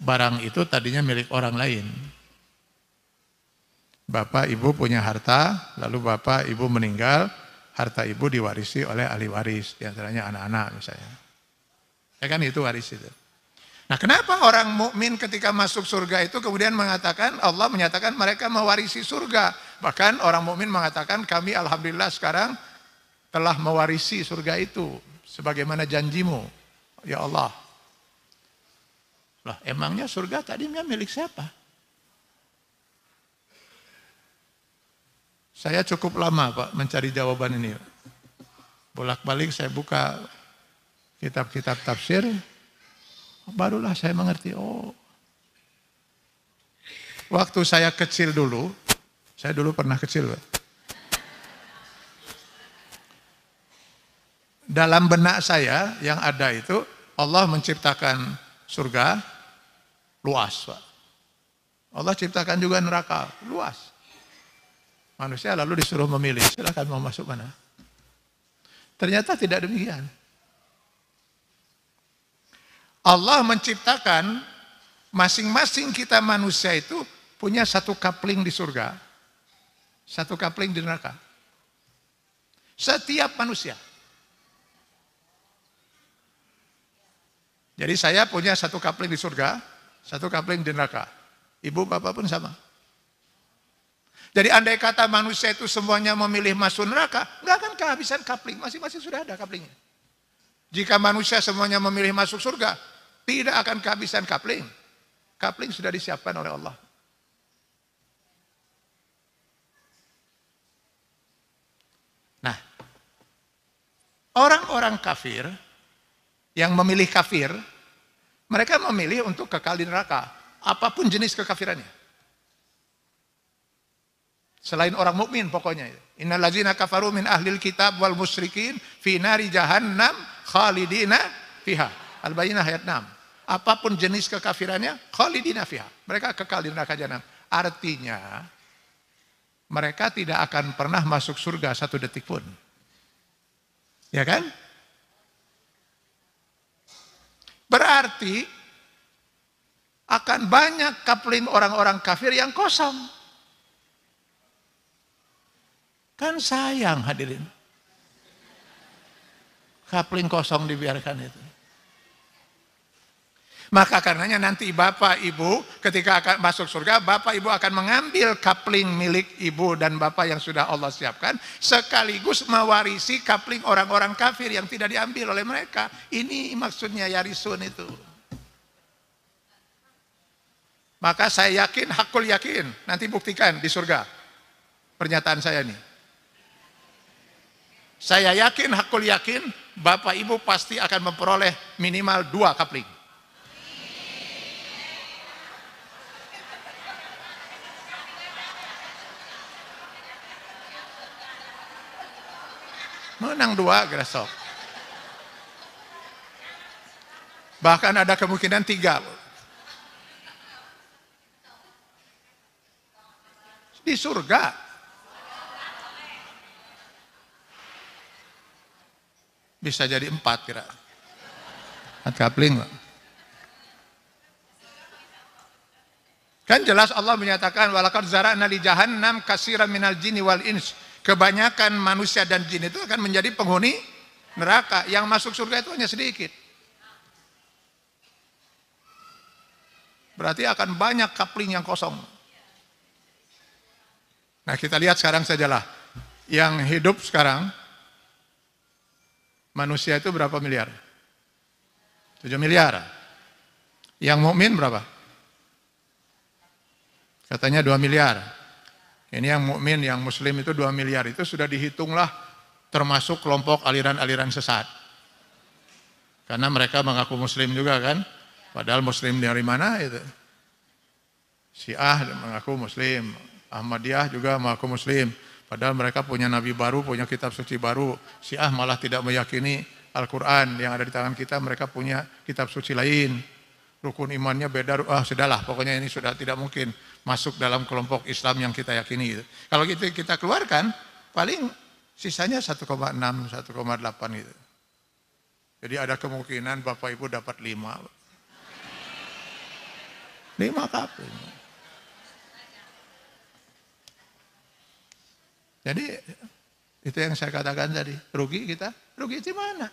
barang itu tadinya milik orang lain. Bapak ibu punya harta, lalu bapak ibu meninggal, harta ibu diwarisi oleh ahli waris, diantaranya anak-anak misalnya. Ya kan itu waris itu. Nah, kenapa orang mukmin ketika masuk surga itu kemudian mengatakan, Allah menyatakan mereka mewarisi surga. Bahkan orang mukmin mengatakan, kami alhamdulillah sekarang telah mewarisi surga itu sebagaimana janjimu, ya Allah. Lah, emangnya surga tadinya milik siapa? Saya cukup lama Pak mencari jawaban ini. Bolak-balik saya buka kitab-kitab tafsir, barulah saya mengerti, oh. Waktu saya kecil dulu, saya dulu pernah kecil Pak. Dalam benak saya yang ada itu, Allah menciptakan surga luas Pak. Allah ciptakan juga neraka luas. Manusia lalu disuruh memilih, silakan mau masuk mana. Ternyata tidak demikian. Allah menciptakan masing-masing kita manusia itu punya satu kapling di surga, satu kapling di neraka. Setiap manusia. Jadi saya punya satu kapling di surga, satu kapling di neraka. Ibu bapak pun sama. Jadi andai kata manusia itu semuanya memilih masuk neraka, nggak akan kehabisan kapling, masing-masing sudah ada kaplingnya. Jika manusia semuanya memilih masuk surga, tidak akan kehabisan kapling. Kapling sudah disiapkan oleh Allah. Nah, orang-orang kafir yang memilih kafir, mereka memilih untuk kekal di neraka, apapun jenis kekafirannya. Selain orang mukmin pokoknya. Innal ladzina kafaru min ahlil kitab wal musyrikin fi nari jahannam khalidina fiha. Al-Bayyinah ayat 6. Apapun jenis kekafirannya, khalidina fiha. Mereka kekal di neraka jahanam. Artinya mereka tidak akan pernah masuk surga satu detik pun. Ya kan? Berarti akan banyak kapling orang-orang kafir yang kosong. Kan sayang hadirin. Kapling kosong dibiarkan itu. Maka karenanya nanti bapak ibu ketika akan masuk surga, bapak ibu akan mengambil kapling milik ibu dan bapak yang sudah Allah siapkan, sekaligus mewarisi kapling orang-orang kafir yang tidak diambil oleh mereka. Ini maksudnya yarisun itu. Maka saya yakin, hakul yakin, nanti buktikan di surga pernyataan saya ini. Saya yakin, hakul yakin, bapak ibu pasti akan memperoleh minimal 2 kapling. Menang 2 grasok. Bahkan ada kemungkinan 3. Di surga. Bisa jadi 4 kira. 4 kapling. Kan jelas Allah menyatakan walaqad zara'na li jahannam katsiran minal jinni wal ins. Kebanyakan manusia dan jin itu akan menjadi penghuni neraka. Yang masuk surga itu hanya sedikit. Berarti akan banyak kapling yang kosong. Nah, kita lihat sekarang sajalah. Yang hidup sekarang manusia itu berapa miliar? 7 miliar. Yang mukmin berapa? Katanya 2 miliar. Ini yang mukmin, yang muslim itu 2 miliar. Itu sudah dihitunglah termasuk kelompok aliran-aliran sesat. Karena mereka mengaku muslim juga kan. Padahal muslim dari mana itu? Syiah mengaku muslim. Ahmadiyah juga mengaku muslim. Padahal mereka punya nabi baru, punya kitab suci baru. Syiah malah tidak meyakini Al-Quran yang ada di tangan kita. Mereka punya kitab suci lain. Rukun imannya beda. Sudahlah, pokoknya ini sudah tidak mungkin masuk dalam kelompok Islam yang kita yakini. Kalau gitu kita keluarkan, paling sisanya 1,6, 1,8 gitu. Jadi ada kemungkinan Bapak Ibu dapat 5. 5 kapling. Jadi itu yang saya katakan tadi, rugi kita, rugi di mana?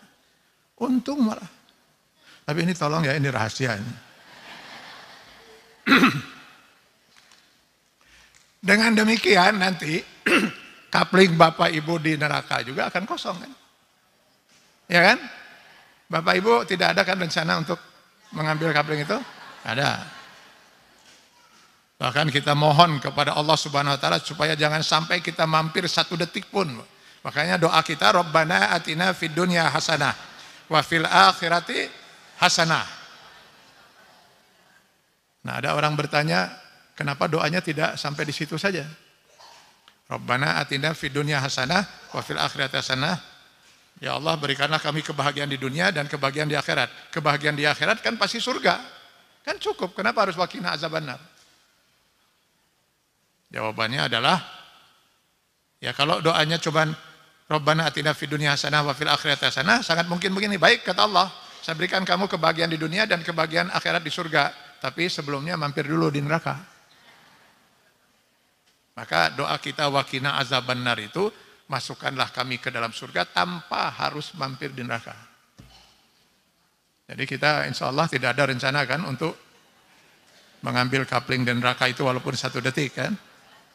Untung malah. Tapi ini tolong ya, ini rahasia ini. Dengan demikian nanti kapling Bapak Ibu di neraka juga akan kosong kan? Ya kan? Bapak Ibu tidak ada kan rencana untuk mengambil kapling itu? Ada. Bahkan kita mohon kepada Allah Subhanahu wa taala supaya jangan sampai kita mampir satu detik pun. Makanya doa kita, Rabbana atina fid dunya hasanah wa fil akhirati hasanah. Nah, ada orang bertanya, kenapa doanya tidak sampai di situ saja? Rabbana atina fid dunya hasanah wa fil akhirati hasanah. Ya Allah, berikanlah kami kebahagiaan di dunia dan kebahagiaan di akhirat. Kebahagiaan di akhirat kan pasti surga. Kan cukup, kenapa harus waqina azabannar? Jawabannya adalah, ya kalau doanya cobaan Rabbana atina fid dunya hasanah wa fil akhirati hasanah, sangat mungkin begini, baik kata Allah, saya berikan kamu kebahagiaan di dunia dan kebahagiaan akhirat di surga, tapi sebelumnya mampir dulu di neraka. Maka doa kita waqina azabannar itu, masukkanlah kami ke dalam surga tanpa harus mampir di neraka. Jadi kita insya Allah tidak ada rencana kan untuk mengambil kapling di neraka itu walaupun 1 detik kan.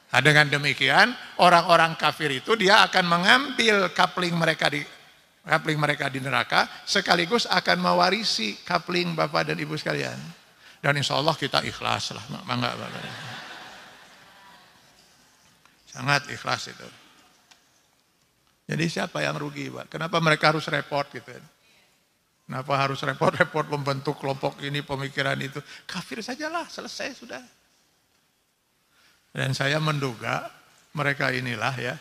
Nah, dengan demikian orang-orang kafir itu dia akan mengambil kapling mereka di neraka sekaligus akan mewarisi kapling Bapak dan Ibu sekalian. Dan insya Allah kita ikhlas lah, mangga Bapak. Sangat ikhlas itu. Jadi siapa yang rugi Pak? Kenapa mereka harus repot gitu? Kenapa harus repot-repot membentuk kelompok ini, pemikiran itu? Kafir sajalah, selesai sudah. Dan saya menduga mereka inilah ya,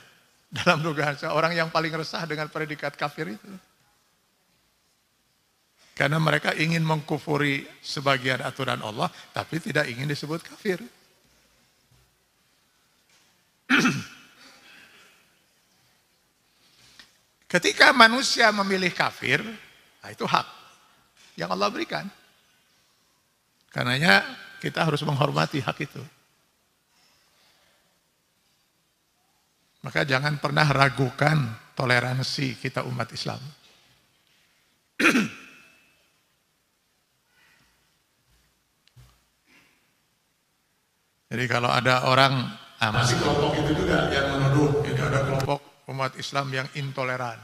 dalam dugaan saya orang yang paling resah dengan predikat kafir itu. Karena mereka ingin mengkufuri sebagian aturan Allah, tapi tidak ingin disebut kafir. Ketika manusia memilih kafir, nah itu hak yang Allah berikan. Karenanya kita harus menghormati hak itu. Maka jangan pernah ragukan toleransi kita umat Islam. Jadi kalau ada orang, masih kelompok itu juga yang menuduh, itu ada kelompok umat Islam yang intoleran.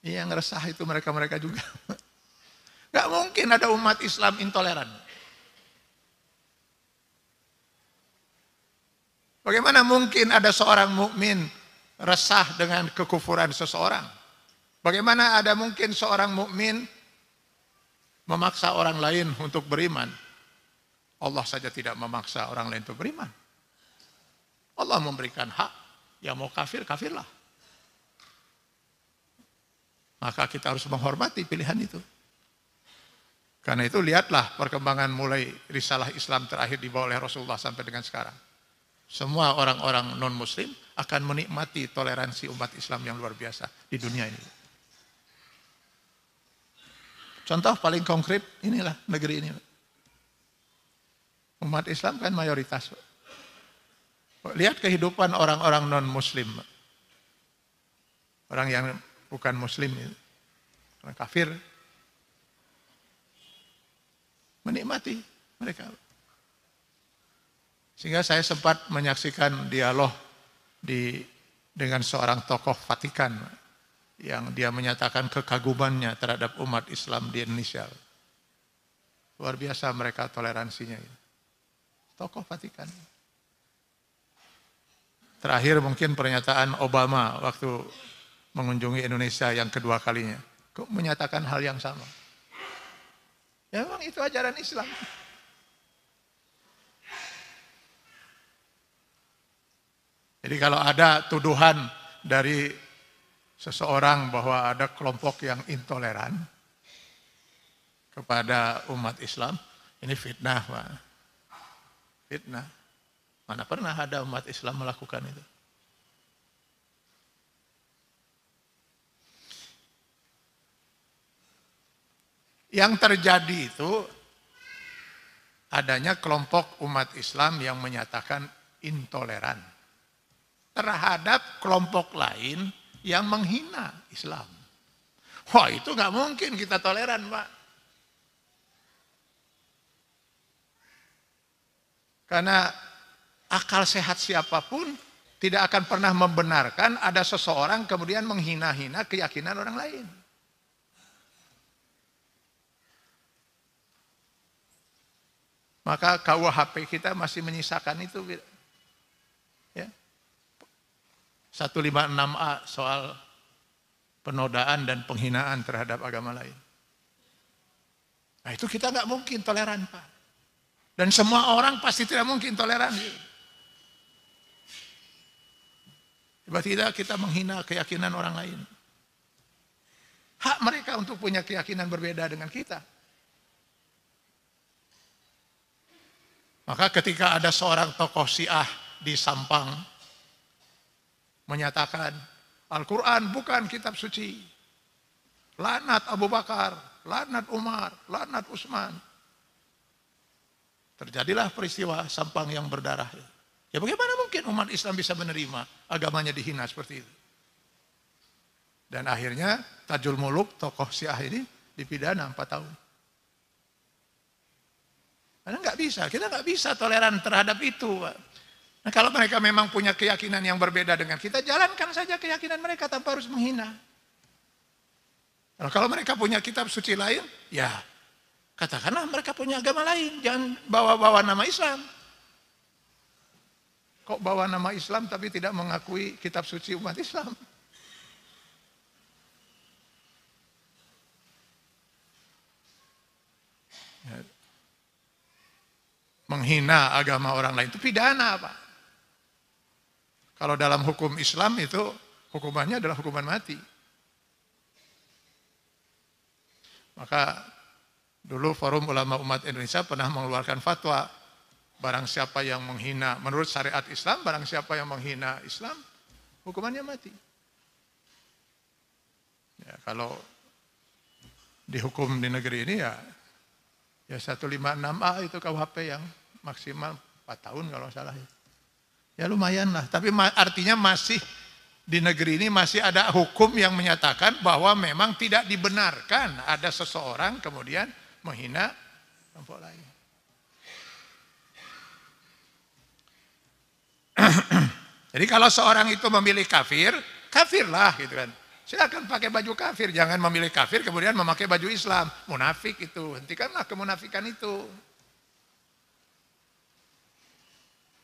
Yang resah itu mereka-mereka juga. Gak mungkin ada umat Islam intoleran. Bagaimana mungkin ada seorang mukmin resah dengan kekufuran seseorang? Bagaimana ada mungkin seorang mukmin memaksa orang lain untuk beriman? Allah saja tidak memaksa orang lain untuk beriman. Allah memberikan hak, yang mau kafir, kafirlah. Maka kita harus menghormati pilihan itu. Karena itu lihatlah perkembangan mulai risalah Islam terakhir dibawa oleh Rasulullah sampai dengan sekarang. Semua orang-orang non-muslim akan menikmati toleransi umat Islam yang luar biasa di dunia ini. Contoh paling konkret inilah negeri ini. Umat Islam kan mayoritas. Lihat kehidupan orang-orang non-muslim. Orang yang bukan muslim, orang kafir. Menikmati mereka. Sehingga saya sempat menyaksikan dialog dengan seorang tokoh Vatikan yang dia menyatakan kekagumannya terhadap umat Islam di Indonesia. Luar biasa mereka toleransinya. Tokoh Vatikan. Terakhir mungkin pernyataan Obama waktu mengunjungi Indonesia yang kedua kalinya. Kok menyatakan hal yang sama? Ya memang itu ajaran Islam. Jadi kalau ada tuduhan dari seseorang bahwa ada kelompok yang intoleran kepada umat Islam, ini fitnah, Pak. Fitnah. Mana pernah ada umat Islam melakukan itu? Yang terjadi itu adanya kelompok umat Islam yang menyatakan intoleran terhadap kelompok lain yang menghina Islam. Wah, itu nggak mungkin kita toleran, Pak. Karena akal sehat siapapun tidak akan pernah membenarkan ada seseorang kemudian menghina-hina keyakinan orang lain. Maka KUHP kita masih menyisakan itu. Ya. 156A soal penodaan dan penghinaan terhadap agama lain. Nah itu kita nggak mungkin toleran, Pak. Dan semua orang pasti tidak mungkin toleran. Tiba-tiba kita menghina keyakinan orang lain. Hak mereka untuk punya keyakinan berbeda dengan kita. Maka ketika ada seorang tokoh Syiah di Sampang menyatakan Al-Quran bukan kitab suci, laknat Abu Bakar, laknat Umar, laknat Utsman. Terjadilah peristiwa Sampang yang berdarah. Ya bagaimana mungkin umat Islam bisa menerima agamanya dihina seperti itu? Dan akhirnya Tajul Muluk, tokoh Syiah ini dipidana 4 tahun. Karena kita nggak bisa toleran terhadap itu, Pak. Nah, kalau mereka memang punya keyakinan yang berbeda dengan kita, jalankan saja keyakinan mereka tanpa harus menghina. Kalau mereka punya kitab suci lain, ya katakanlah mereka punya agama lain, jangan bawa-bawa nama Islam. Kok bawa nama Islam tapi tidak mengakui kitab suci umat Islam? Ya. Menghina agama orang lain itu pidana, Pak. Kalau dalam hukum Islam itu hukumannya adalah hukuman mati. Maka dulu Forum Ulama Umat Indonesia pernah mengeluarkan fatwa, barang siapa yang menghina, menurut syariat Islam, barang siapa yang menghina Islam, hukumannya mati. Ya, kalau dihukum di negeri ini ya 156A itu KUHP yang maksimal 4 tahun kalau salah. Ya lumayan lah, tapi artinya masih di negeri ini masih ada hukum yang menyatakan bahwa memang tidak dibenarkan ada seseorang kemudian menghina kelompok lain. Jadi kalau seorang itu memilih kafir, kafirlah gitu kan. Silakan pakai baju kafir, jangan memilih kafir kemudian memakai baju Islam. Munafik itu, hentikanlah kemunafikan itu.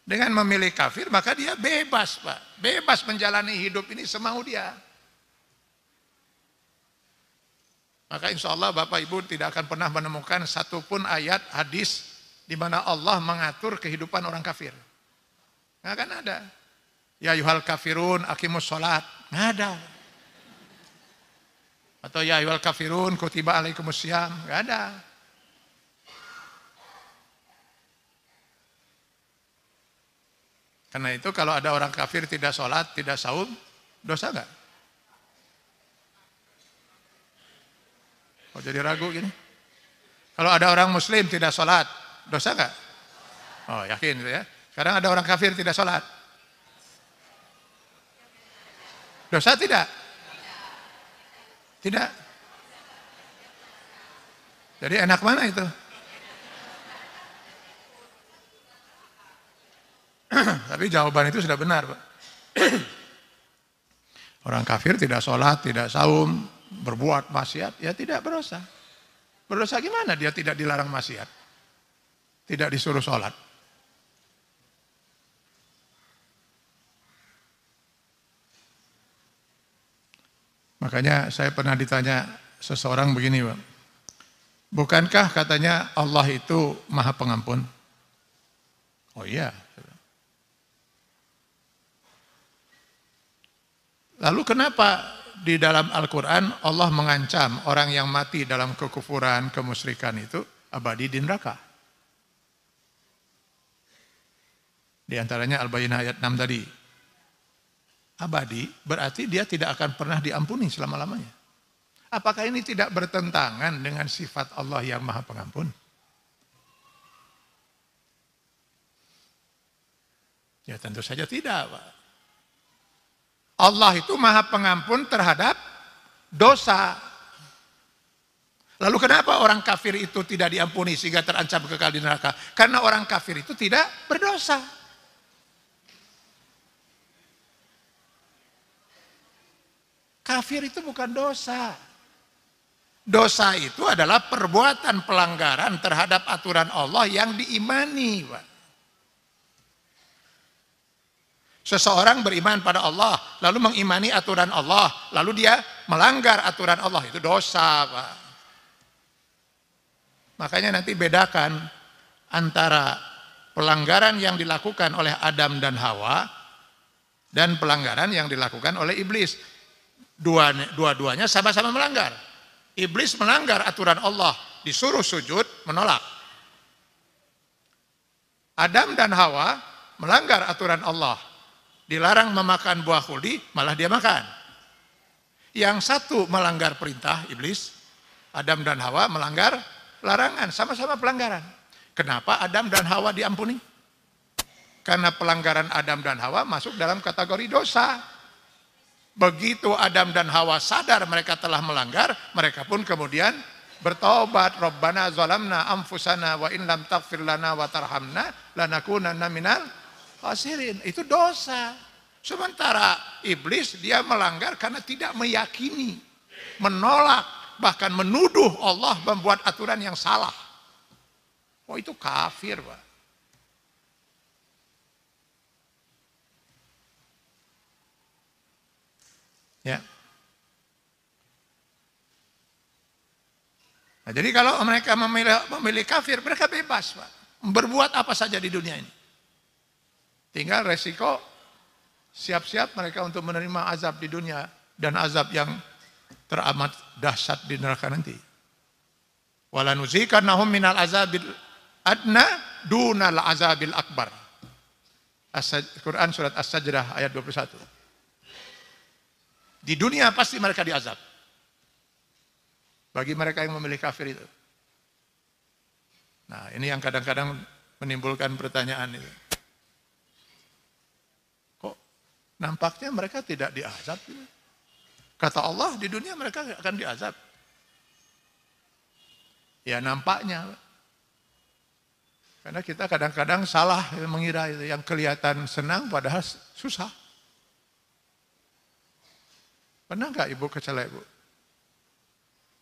Dengan memilih kafir maka dia bebas, Pak. Bebas menjalani hidup ini semau dia. Maka insya Allah Bapak Ibu tidak akan pernah menemukan satupun ayat hadis di mana Allah mengatur kehidupan orang kafir. Nggak akan ada. Ya yuhal kafirun aqimus sholat. Nggak ada. Atau ya ayyuhal kafirun kutiba alaikumussyam, enggak ada. Karena itu kalau ada orang kafir tidak sholat, tidak saum, dosa enggak? Oh jadi ragu gini? Kalau ada orang muslim tidak sholat, dosa enggak? Oh yakin gitu ya? Sekarang ada orang kafir tidak sholat. Dosa tidak? Tidak. Jadi enak mana itu? Tapi jawaban itu sudah benar, Pak. Orang kafir tidak sholat, tidak saum, berbuat maksiat, ya tidak berdosa. Berdosa gimana? Dia tidak dilarang maksiat. Tidak disuruh sholat. Makanya saya pernah ditanya seseorang begini, Pak. Bukankah katanya Allah itu Maha Pengampun? Oh iya. Lalu kenapa di dalam Al-Quran Allah mengancam orang yang mati dalam kekufuran, kemusyrikan itu abadi di neraka? Di antaranya Al-Bayyinah ayat 6 tadi. Abadi berarti dia tidak akan pernah diampuni selama-lamanya. Apakah ini tidak bertentangan dengan sifat Allah yang Maha Pengampun? Ya tentu saja tidak, Pak. Allah itu Maha Pengampun terhadap dosa. Lalu kenapa orang kafir itu tidak diampuni sehingga terancam kekal di neraka? Karena orang kafir itu tidak berdosa. Kafir itu bukan dosa. Dosa itu adalah perbuatan pelanggaran terhadap aturan Allah yang diimani, Pak. Seseorang beriman pada Allah, lalu mengimani aturan Allah, lalu dia melanggar aturan Allah, itu dosa, Pak. Makanya nanti bedakan antara pelanggaran yang dilakukan oleh Adam dan Hawa dan pelanggaran yang dilakukan oleh iblis. Dua-duanya sama-sama melanggar. Iblis melanggar aturan Allah, disuruh sujud, menolak. Adam dan Hawa melanggar aturan Allah, dilarang memakan buah khuldi, malah dia makan. Yang satu melanggar perintah iblis, Adam dan Hawa melanggar larangan, sama-sama pelanggaran. Kenapa Adam dan Hawa diampuni? Karena pelanggaran Adam dan Hawa masuk dalam kategori dosa. Begitu Adam dan Hawa sadar mereka telah melanggar, mereka pun kemudian bertobat. Rabbana zalamna anfusana wa in lam taghfir lana wa tarhamna lanakunanna minal khasirin. Itu dosa. Sementara iblis dia melanggar karena tidak meyakini, menolak, bahkan menuduh Allah membuat aturan yang salah. Oh, itu kafir, Pak. Ya. Nah, jadi kalau mereka memilih kafir, mereka bebas, Pak. Berbuat apa saja di dunia ini. Tinggal resiko siap-siap mereka untuk menerima azab di dunia dan azab yang teramat dahsyat di neraka nanti. Walanuzikannahum minal azabil adna dunal azabil akbar. Quran surat As-Sajdah ayat 21. Di dunia pasti mereka diazab. Bagi mereka yang memilih kafir itu. Nah, ini yang kadang-kadang menimbulkan pertanyaan itu. Kok nampaknya mereka tidak diazab? Kata Allah, di dunia mereka akan diazab. Ya nampaknya. Karena kita kadang-kadang salah mengira itu. Yang kelihatan senang padahal susah. Pernah nggak ibu kecelek, Bu?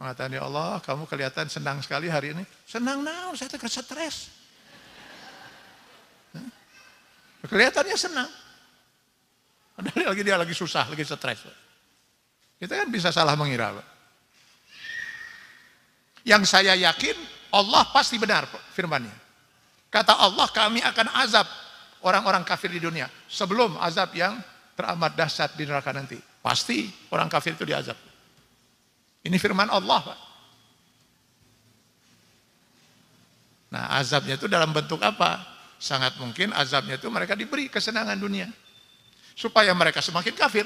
Mengatakan, ya Allah, kamu kelihatan senang sekali hari ini. Senang naon, saya terkena stres. Kelihatannya senang. Padahal dia lagi susah, lagi stres. Kita kan bisa salah mengira, Pak. Yang saya yakin, Allah pasti benar firman-Nya. Kata Allah, kami akan azab orang-orang kafir di dunia. Sebelum azab yang teramat dahsyat di neraka nanti. Pasti orang kafir itu diazab. Ini firman Allah, Pak. Nah, azabnya itu dalam bentuk apa? Sangat mungkin azabnya itu mereka diberi kesenangan dunia. Supaya mereka semakin kafir.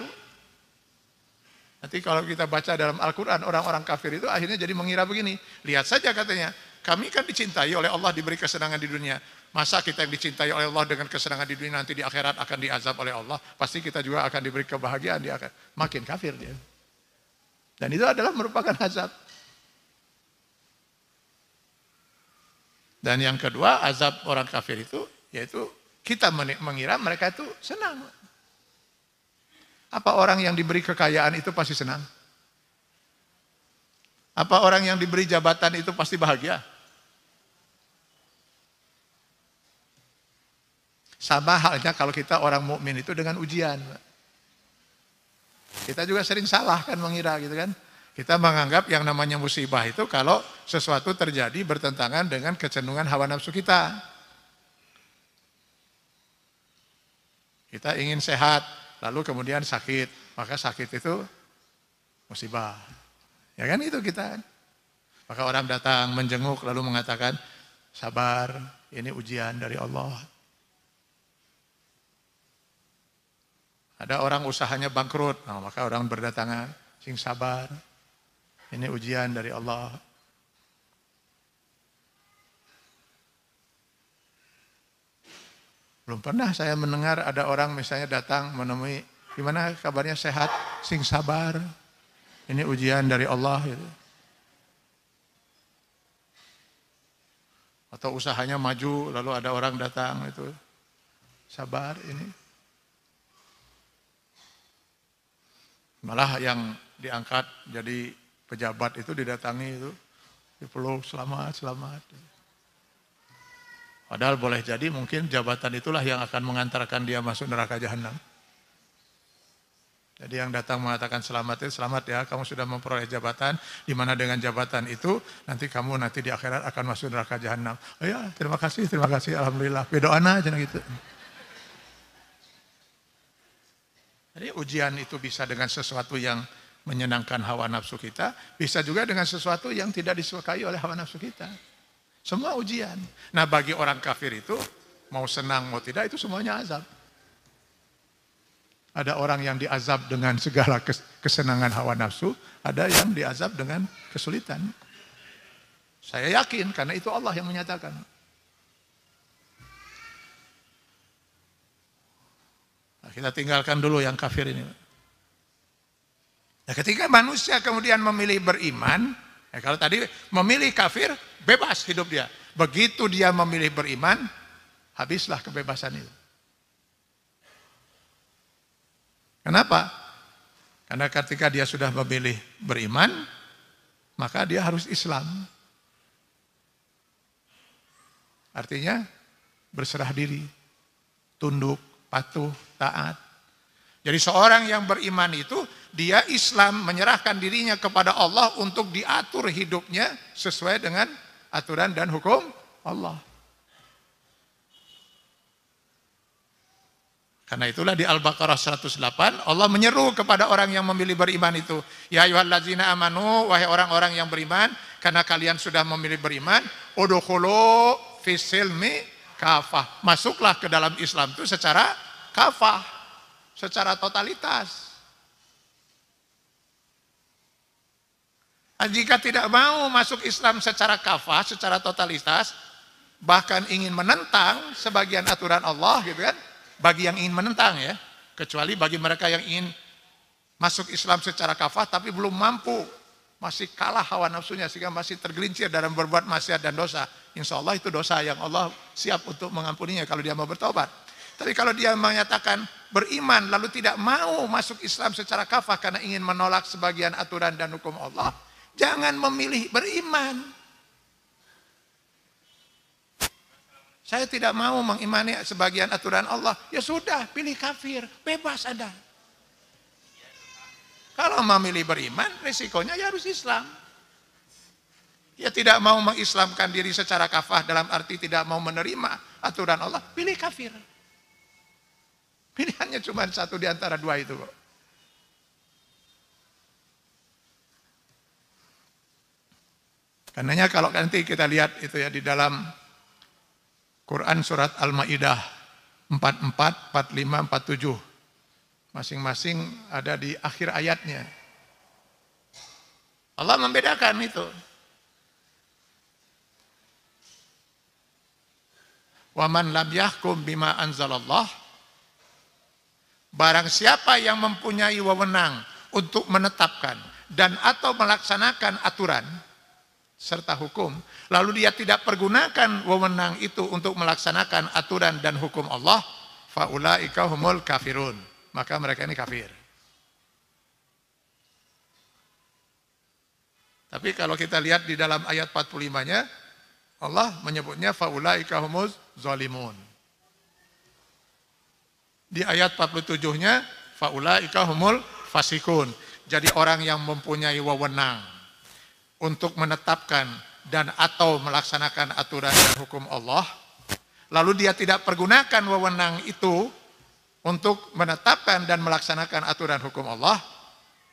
Nanti kalau kita baca dalam Al-Quran, orang-orang kafir itu akhirnya jadi mengira begini. Lihat saja katanya, kami kan dicintai oleh Allah, diberi kesenangan di dunia. Masa kita yang dicintai oleh Allah dengan kesenangan di dunia, nanti di akhirat akan diazab oleh Allah. Pasti kita juga akan diberi kebahagiaan di akhirat. Makin kafir dia. Dan itu adalah merupakan azab. Dan yang kedua, azab orang kafir itu, yaitu kita mengira mereka itu senang. Apa orang yang diberi kekayaan itu pasti senang? Apa orang yang diberi jabatan itu pasti bahagia? Sama halnya kalau kita orang mukmin itu dengan ujian. Kita juga sering salah kan mengira gitu kan. Kita menganggap yang namanya musibah itu kalau sesuatu terjadi bertentangan dengan kecenderungan hawa nafsu kita. Kita ingin sehat, lalu kemudian sakit. Maka sakit itu musibah. Ya kan itu kita. Maka orang datang menjenguk lalu mengatakan, sabar, ini ujian dari Allah. Ada orang usahanya bangkrut, nah, maka orang berdatangan, sing sabar, ini ujian dari Allah. Belum pernah saya mendengar ada orang misalnya datang menemui, gimana kabarnya sehat, sing sabar, ini ujian dari Allah. Gitu. Atau usahanya maju, lalu ada orang datang, itu sabar ini. Malah yang diangkat jadi pejabat itu didatangi itu, dipeluk, selamat, selamat. Padahal boleh jadi mungkin jabatan itulah yang akan mengantarkan dia masuk neraka jahanam. Jadi yang datang mengatakan selamat itu, selamat ya, kamu sudah memperoleh jabatan, di mana dengan jabatan itu nanti kamu di akhirat akan masuk neraka jahanam. Oh ya, terima kasih, alhamdulillah. Bedoana aja gitu. Jadi ujian itu bisa dengan sesuatu yang menyenangkan hawa nafsu kita, bisa juga dengan sesuatu yang tidak disukai oleh hawa nafsu kita. Semua ujian. Nah, bagi orang kafir itu, mau senang mau tidak, itu semuanya azab. Ada orang yang diazab dengan segala kesenangan hawa nafsu, ada yang diazab dengan kesulitan. Saya yakin, karena itu Allah yang menyatakan. Nah, kita tinggalkan dulu yang kafir ini. Nah, ketika manusia kemudian memilih beriman, kalau tadi memilih kafir, bebas hidup dia. Begitu dia memilih beriman, habislah kebebasan itu. Kenapa? Karena ketika dia sudah memilih beriman, maka dia harus Islam. Artinya berserah diri, tunduk, patuh, taat. Jadi seorang yang beriman itu, dia Islam, menyerahkan dirinya kepada Allah untuk diatur hidupnya sesuai dengan aturan dan hukum Allah. Karena itulah di Al-Baqarah 108 Allah menyeru kepada orang yang memilih beriman itu, ya ayyuhallazina amanu, wahai orang-orang yang beriman, karena kalian sudah memilih beriman, udkhulu fis-silmi kafah. Masuklah ke dalam Islam itu secara kafah, secara totalitas. Jika tidak mau masuk Islam secara kafah, secara totalitas, bahkan ingin menentang sebagian aturan Allah gitu kan, bagi yang ingin menentang ya, kecuali bagi mereka yang ingin masuk Islam secara kafah tapi belum mampu, masih kalah hawa nafsunya sehingga masih tergelincir dalam berbuat maksiat dan dosa. Insya Allah itu dosa yang Allah siap untuk mengampuninya kalau dia mau bertobat. Tapi kalau dia menyatakan beriman lalu tidak mau masuk Islam secara kafah karena ingin menolak sebagian aturan dan hukum Allah, jangan memilih beriman. Saya tidak mau mengimani sebagian aturan Allah. Ya sudah, pilih kafir, bebas Anda. Kalau memilih beriman, resikonya ya harus Islam. Ya tidak mau mengislamkan diri secara kafah dalam arti tidak mau menerima aturan Allah, pilih kafir. Pilihannya cuma satu di antara dua itu kok. Karenanya kalau nanti kita lihat itu ya di dalam Quran surat Al-Maidah 44, 45, 47. Masing-masing ada di akhir ayatnya. Allah membedakan itu. Wa man lam yahkum bima anzalallah, barang siapa yang mempunyai wewenang untuk menetapkan dan atau melaksanakan aturan serta hukum, lalu dia tidak pergunakan wewenang itu untuk melaksanakan aturan dan hukum Allah, faulaika humul kafirun, maka mereka ini kafir. Tapi kalau kita lihat di dalam ayat 45-nya, Allah menyebutnya faulaika humuz zalimun. Di ayat 47-nya faulaika humul fasikun. Jadi orang yang mempunyai wewenang untuk menetapkan dan atau melaksanakan aturan dan hukum Allah, lalu dia tidak pergunakan wewenang itu untuk menetapkan dan melaksanakan aturan hukum Allah,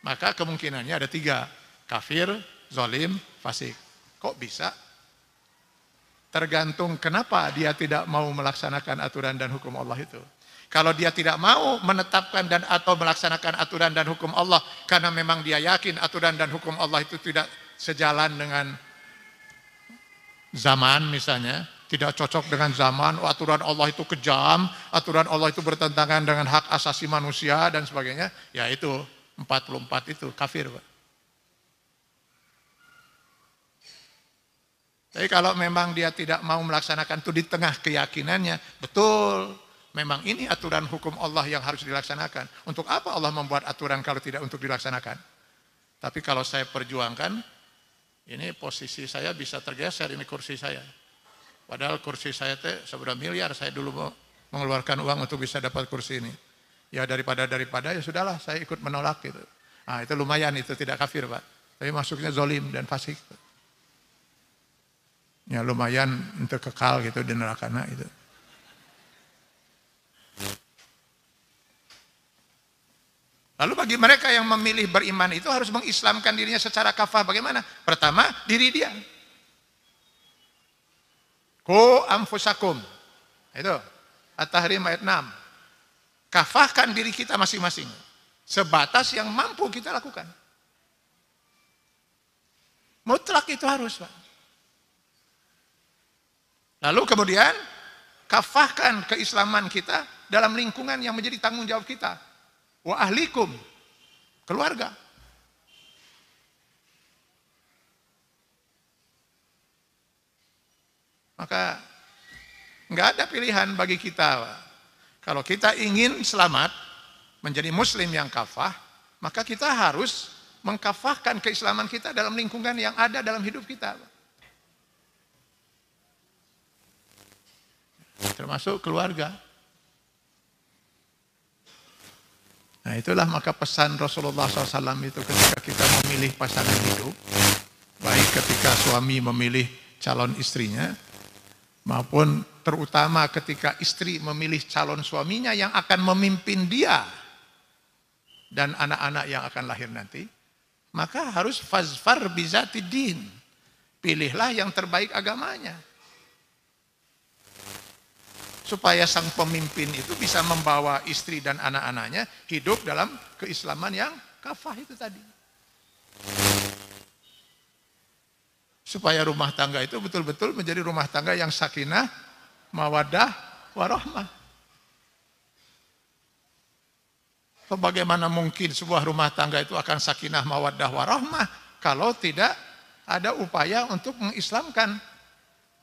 maka kemungkinannya ada 3, kafir, zalim, fasik. Kok bisa? Tergantung kenapa dia tidak mau melaksanakan aturan dan hukum Allah itu. Kalau dia tidak mau menetapkan dan atau melaksanakan aturan dan hukum Allah karena memang dia yakin aturan dan hukum Allah itu tidak sejalan dengan zaman misalnya, tidak cocok dengan zaman, aturan Allah itu kejam, aturan Allah itu bertentangan dengan hak asasi manusia dan sebagainya, ya itu 44 itu kafir, Pak. Tapi kalau memang dia tidak mau melaksanakan itu di tengah keyakinannya, betul, memang ini aturan hukum Allah yang harus dilaksanakan. Untuk apa Allah membuat aturan kalau tidak untuk dilaksanakan? Tapi kalau saya perjuangkan, ini posisi saya bisa tergeser, ini kursi saya. Padahal kursi saya seberapa miliar, saya dulu mau mengeluarkan uang untuk bisa dapat kursi ini. Ya daripada ya sudahlah, saya ikut menolak gitu. Nah itu lumayan, itu tidak kafir Pak. Tapi masuknya zolim dan fasik. Ya lumayan untuk kekal gitu di neraka itu. Lalu bagi mereka yang memilih beriman itu harus mengislamkan dirinya secara kafah. Bagaimana? Pertama, diri dia. Qu anfusakum. Itu. At-Tahrim ayat 6. Kafahkan diri kita masing-masing. Sebatas yang mampu kita lakukan. Mutlak itu harus, Pak. Lalu kemudian, kafahkan keislaman kita dalam lingkungan yang menjadi tanggung jawab kita. Wa ahlikum, keluarga. Maka nggak ada pilihan bagi kita. Kalau kita ingin selamat, menjadi muslim yang kafah, maka kita harus mengkafahkan keislaman kita dalam lingkungan yang ada dalam hidup kita. Termasuk keluarga. Nah itulah maka pesan Rasulullah SAW itu ketika kita memilih pasangan hidup, baik ketika suami memilih calon istrinya, maupun terutama ketika istri memilih calon suaminya yang akan memimpin dia dan anak-anak yang akan lahir nanti, maka harus fazfar bizatidin, pilihlah yang terbaik agamanya. Supaya sang pemimpin itu bisa membawa istri dan anak-anaknya hidup dalam keislaman yang kafah itu tadi. Supaya rumah tangga itu betul-betul menjadi rumah tangga yang sakinah, mawaddah, warahmah. Bagaimana mungkin sebuah rumah tangga itu akan sakinah, mawaddah, warahmah kalau tidak ada upaya untuk mengislamkan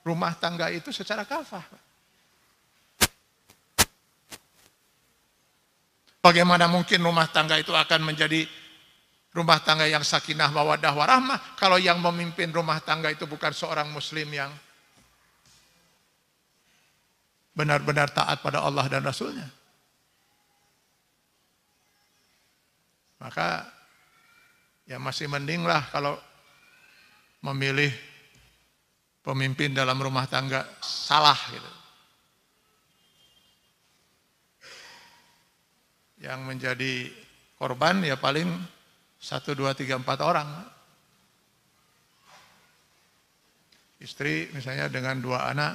rumah tangga itu secara kafah. Bagaimana mungkin rumah tangga itu akan menjadi rumah tangga yang sakinah, mawaddah, warahmah kalau yang memimpin rumah tangga itu bukan seorang muslim yang benar-benar taat pada Allah dan Rasulnya. Maka ya masih mendinglah kalau memilih pemimpin dalam rumah tangga salah gitu. Yang menjadi korban ya paling 1, 2, 3, 4 orang. Istri misalnya dengan 2 anak,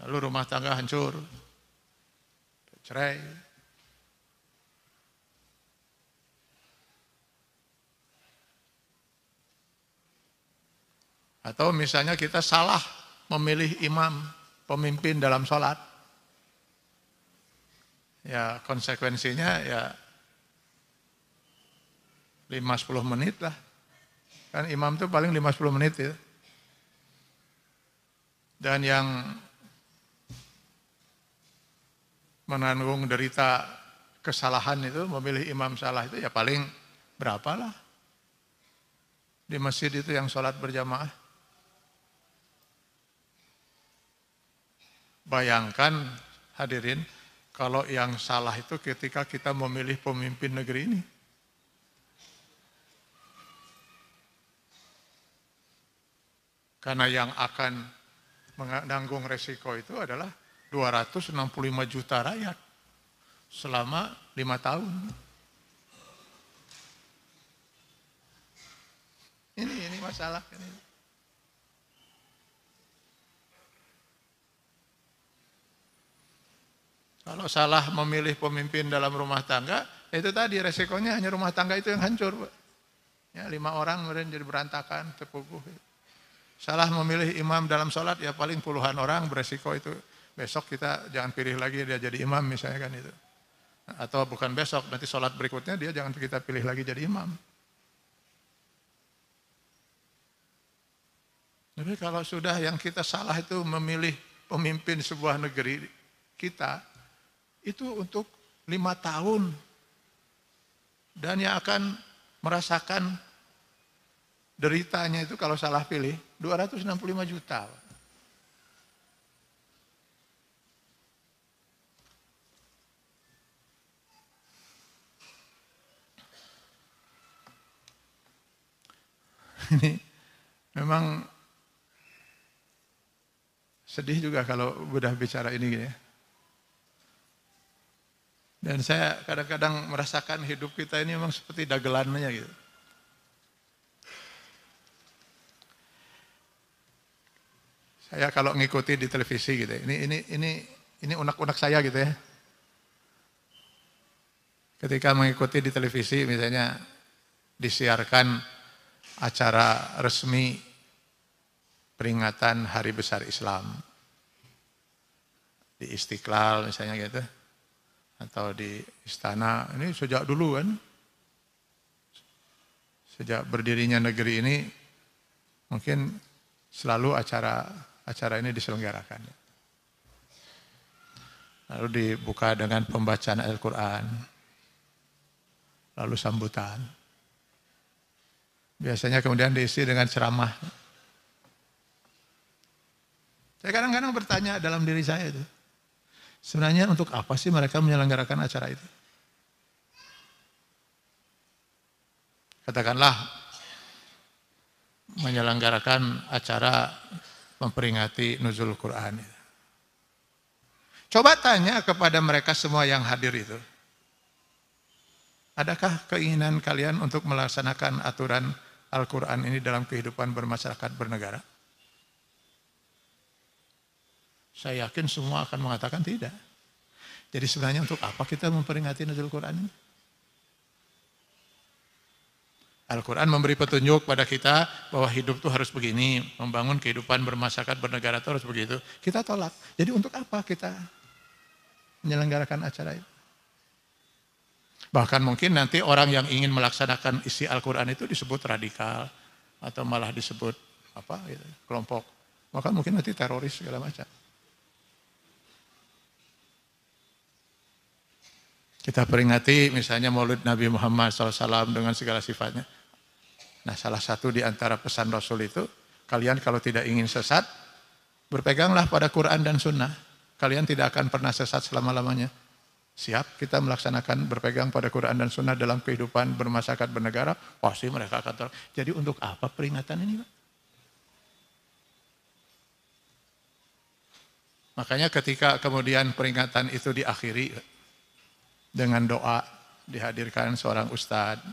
lalu rumah tangga hancur, cerai. Atau misalnya kita salah memilih imam, pemimpin dalam sholat. Ya konsekuensinya ya 5-10 menit lah. Kan imam itu paling 5-10 menit ya. Dan yang menanggung derita kesalahan itu, memilih imam salah itu ya paling berapa lah. Di masjid itu yang sholat berjamaah. Bayangkan hadirin, kalau yang salah itu ketika kita memilih pemimpin negeri ini. Karena yang akan menanggung resiko itu adalah 265 juta rakyat selama 5 tahun. Ini masalah. Ini. Kalau salah memilih pemimpin dalam rumah tangga, itu tadi resikonya hanya rumah tangga itu yang hancur. Ya, 5 orang kemudian jadi berantakan, terpuguh. Salah memilih imam dalam sholat, ya paling puluhan orang beresiko itu. Besok kita jangan pilih lagi dia jadi imam misalnya kan itu. Atau bukan besok, nanti sholat berikutnya dia jangan kita pilih lagi jadi imam. Tapi kalau sudah yang kita salah itu memilih pemimpin sebuah negeri kita, itu untuk 5 tahun. Dan yang akan merasakan deritanya itu kalau salah pilih 265 juta. Ini memang sedih juga kalau udah bicara ini ya. Dan saya kadang-kadang merasakan hidup kita ini memang seperti dagelannya gitu. Saya kalau ngikuti di televisi gitu, ini unek-unek saya gitu ya. Ketika mengikuti di televisi misalnya disiarkan acara resmi peringatan Hari Besar Islam di Istiqlal misalnya gitu, atau di Istana. Ini sejak dulu kan, sejak berdirinya negeri ini mungkin selalu acara ini diselenggarakan. Lalu dibuka dengan pembacaan Al-Quran, lalu sambutan. Biasanya kemudian diisi dengan ceramah. Saya kadang-kadang bertanya dalam diri saya itu, sebenarnya untuk apa sih mereka menyelenggarakan acara itu? Katakanlah menyelenggarakan acara memperingati nuzul Quran. Coba tanya kepada mereka semua yang hadir itu, adakah keinginan kalian untuk melaksanakan aturan Al-Quran ini dalam kehidupan bermasyarakat bernegara? Saya yakin semua akan mengatakan tidak. Jadi sebenarnya untuk apa kita memperingati nuzul Quran ini? Al-Quran memberi petunjuk pada kita bahwa hidup itu harus begini, membangun kehidupan bermasyarakat bernegara itu harus begitu. Kita tolak. Jadi untuk apa kita menyelenggarakan acara itu? Bahkan mungkin nanti orang yang ingin melaksanakan isi Al-Quran itu disebut radikal atau malah disebut apa gitu, kelompok. Bahkan mungkin nanti teroris segala macam. Kita peringati misalnya Maulid Nabi Muhammad SAW dengan segala sifatnya. Nah, salah satu di antara pesan Rasul itu, kalian kalau tidak ingin sesat, berpeganglah pada Quran dan Sunnah. Kalian tidak akan pernah sesat selama-lamanya. Siap kita melaksanakan berpegang pada Quran dan Sunnah dalam kehidupan bermasyarakat bernegara, pasti mereka akan tolak. Jadi untuk apa peringatan ini, Pak? Makanya ketika kemudian peringatan itu diakhiri dengan doa, dihadirkan seorang ustadz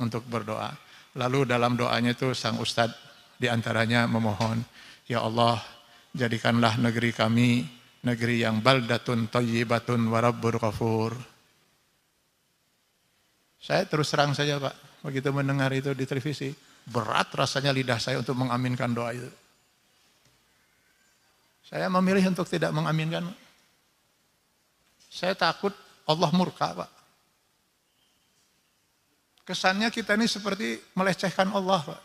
untuk berdoa. Lalu dalam doanya itu sang ustadz diantaranya memohon, ya Allah jadikanlah negeri kami negeri yang baldatun thayyibatun wa rabbur ghafur. Saya terus terang saja Pak, begitu mendengar itu di televisi, berat rasanya lidah saya untuk mengaminkan doa itu. Saya memilih untuk tidak mengaminkan. Saya takut Allah murka Pak. Kesannya kita ini seperti melecehkan Allah, Pak.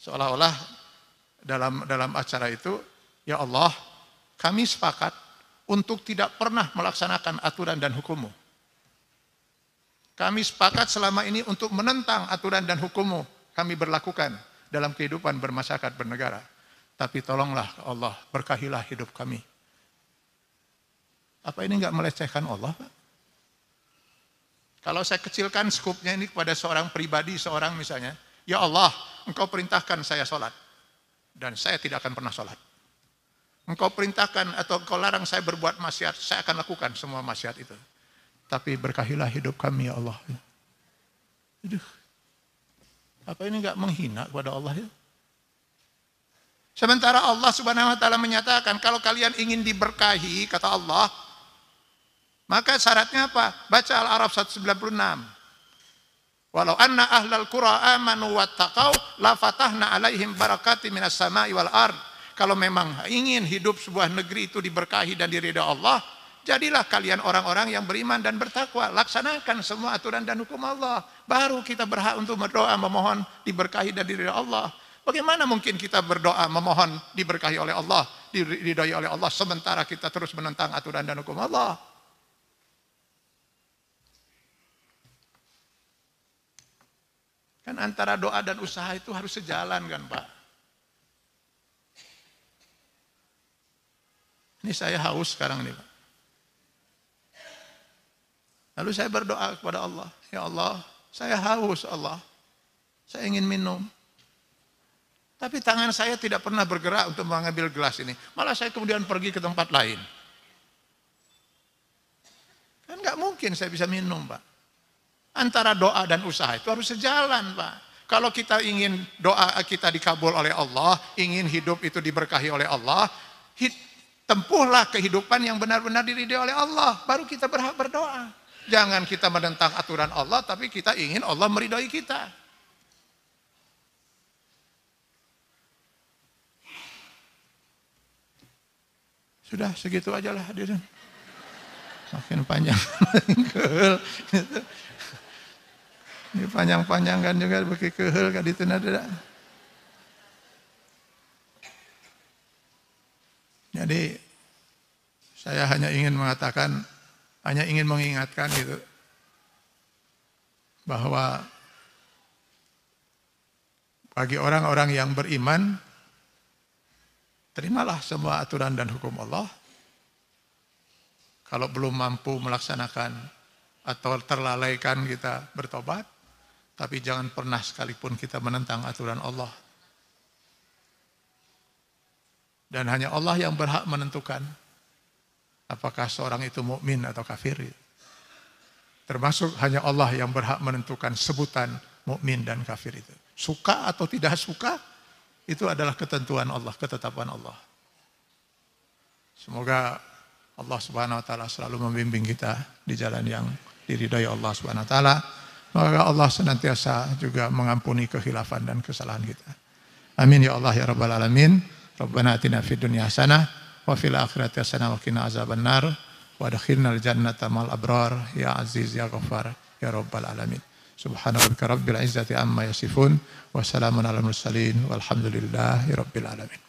Seolah-olah dalam acara itu, ya Allah, kami sepakat untuk tidak pernah melaksanakan aturan dan hukum-Mu. Kami sepakat selama ini untuk menentang aturan dan hukum-Mu kami berlakukan dalam kehidupan bermasyarakat bernegara. Tapi tolonglah Allah, berkahilah hidup kami. Apa ini enggak melecehkan Allah, Pak? Kalau saya kecilkan skupnya ini kepada seorang pribadi, seorang misalnya, ya Allah, Engkau perintahkan saya sholat, dan saya tidak akan pernah sholat. Engkau perintahkan atau Engkau larang saya berbuat maksiat, saya akan lakukan semua maksiat itu. Tapi berkahilah hidup kami, ya Allah. Aduh, apa ini enggak menghina kepada Allah ya? Sementara Allah Subhanahu wa taala menyatakan, kalau kalian ingin diberkahi, kata Allah, maka syaratnya apa? Baca Al-A'raf 196. Walau anna ahlal qura amanu wattaqau la fatahna alaihim barakati minas sama'i wal ard. Kalau memang ingin hidup sebuah negeri itu diberkahi dan diridhai Allah, jadilah kalian orang-orang yang beriman dan bertakwa. Laksanakan semua aturan dan hukum Allah. Baru kita berhak untuk berdoa memohon diberkahi dan diridhai Allah. Bagaimana mungkin kita berdoa memohon diberkahi oleh Allah, diridhai oleh Allah, sementara kita terus menentang aturan dan hukum Allah? Kan antara doa dan usaha itu harus sejalan kan Pak. Ini saya haus sekarang nih Pak. Lalu saya berdoa kepada Allah. Ya Allah, saya haus Allah. Saya ingin minum. Tapi tangan saya tidak pernah bergerak untuk mengambil gelas ini. Malah saya kemudian pergi ke tempat lain. Kan nggak mungkin saya bisa minum Pak. Antara doa dan usaha itu harus sejalan Pak. Kalau kita ingin doa kita dikabul oleh Allah, ingin hidup itu diberkahi oleh Allah, tempuhlah kehidupan yang benar-benar diridhai oleh Allah. Baru kita berhak berdoa. Jangan kita menentang aturan Allah, tapi kita ingin Allah meridhai kita. Sudah segitu aja lah hadirin. Makin panjang, makin kehel. Gitu. Ini panjang-panjang kan juga bagi kehel kan itu nada. Jadi saya hanya ingin mengatakan, hanya ingin mengingatkan gitu bahwa bagi orang-orang yang beriman, terimalah semua aturan dan hukum Allah. Kalau belum mampu melaksanakan atau terlalaikan kita bertobat, tapi jangan pernah sekalipun kita menentang aturan Allah. Dan hanya Allah yang berhak menentukan apakah seorang itu mukmin atau kafir. Termasuk hanya Allah yang berhak menentukan sebutan mukmin dan kafir itu. Suka atau tidak suka, itu adalah ketentuan Allah, ketetapan Allah. Semoga Allah Subhanahu wa taala selalu membimbing kita di jalan yang diridhai Allah Subhanahu wa taala. Semoga Allah senantiasa juga mengampuni kekhilafan dan kesalahan kita. Amin ya Allah ya rabbal alamin. Rabbana atina fid dunya hasanah wa fil akhirati hasanah wa qina azabannar wa adkhilnal jannata mal abrar ya aziz ya ghaffar ya rabbal alamin. Subhana rabbika rabbil izzati amma yasifun wa salamun alal mursalin walhamdulillahi rabbil alamin.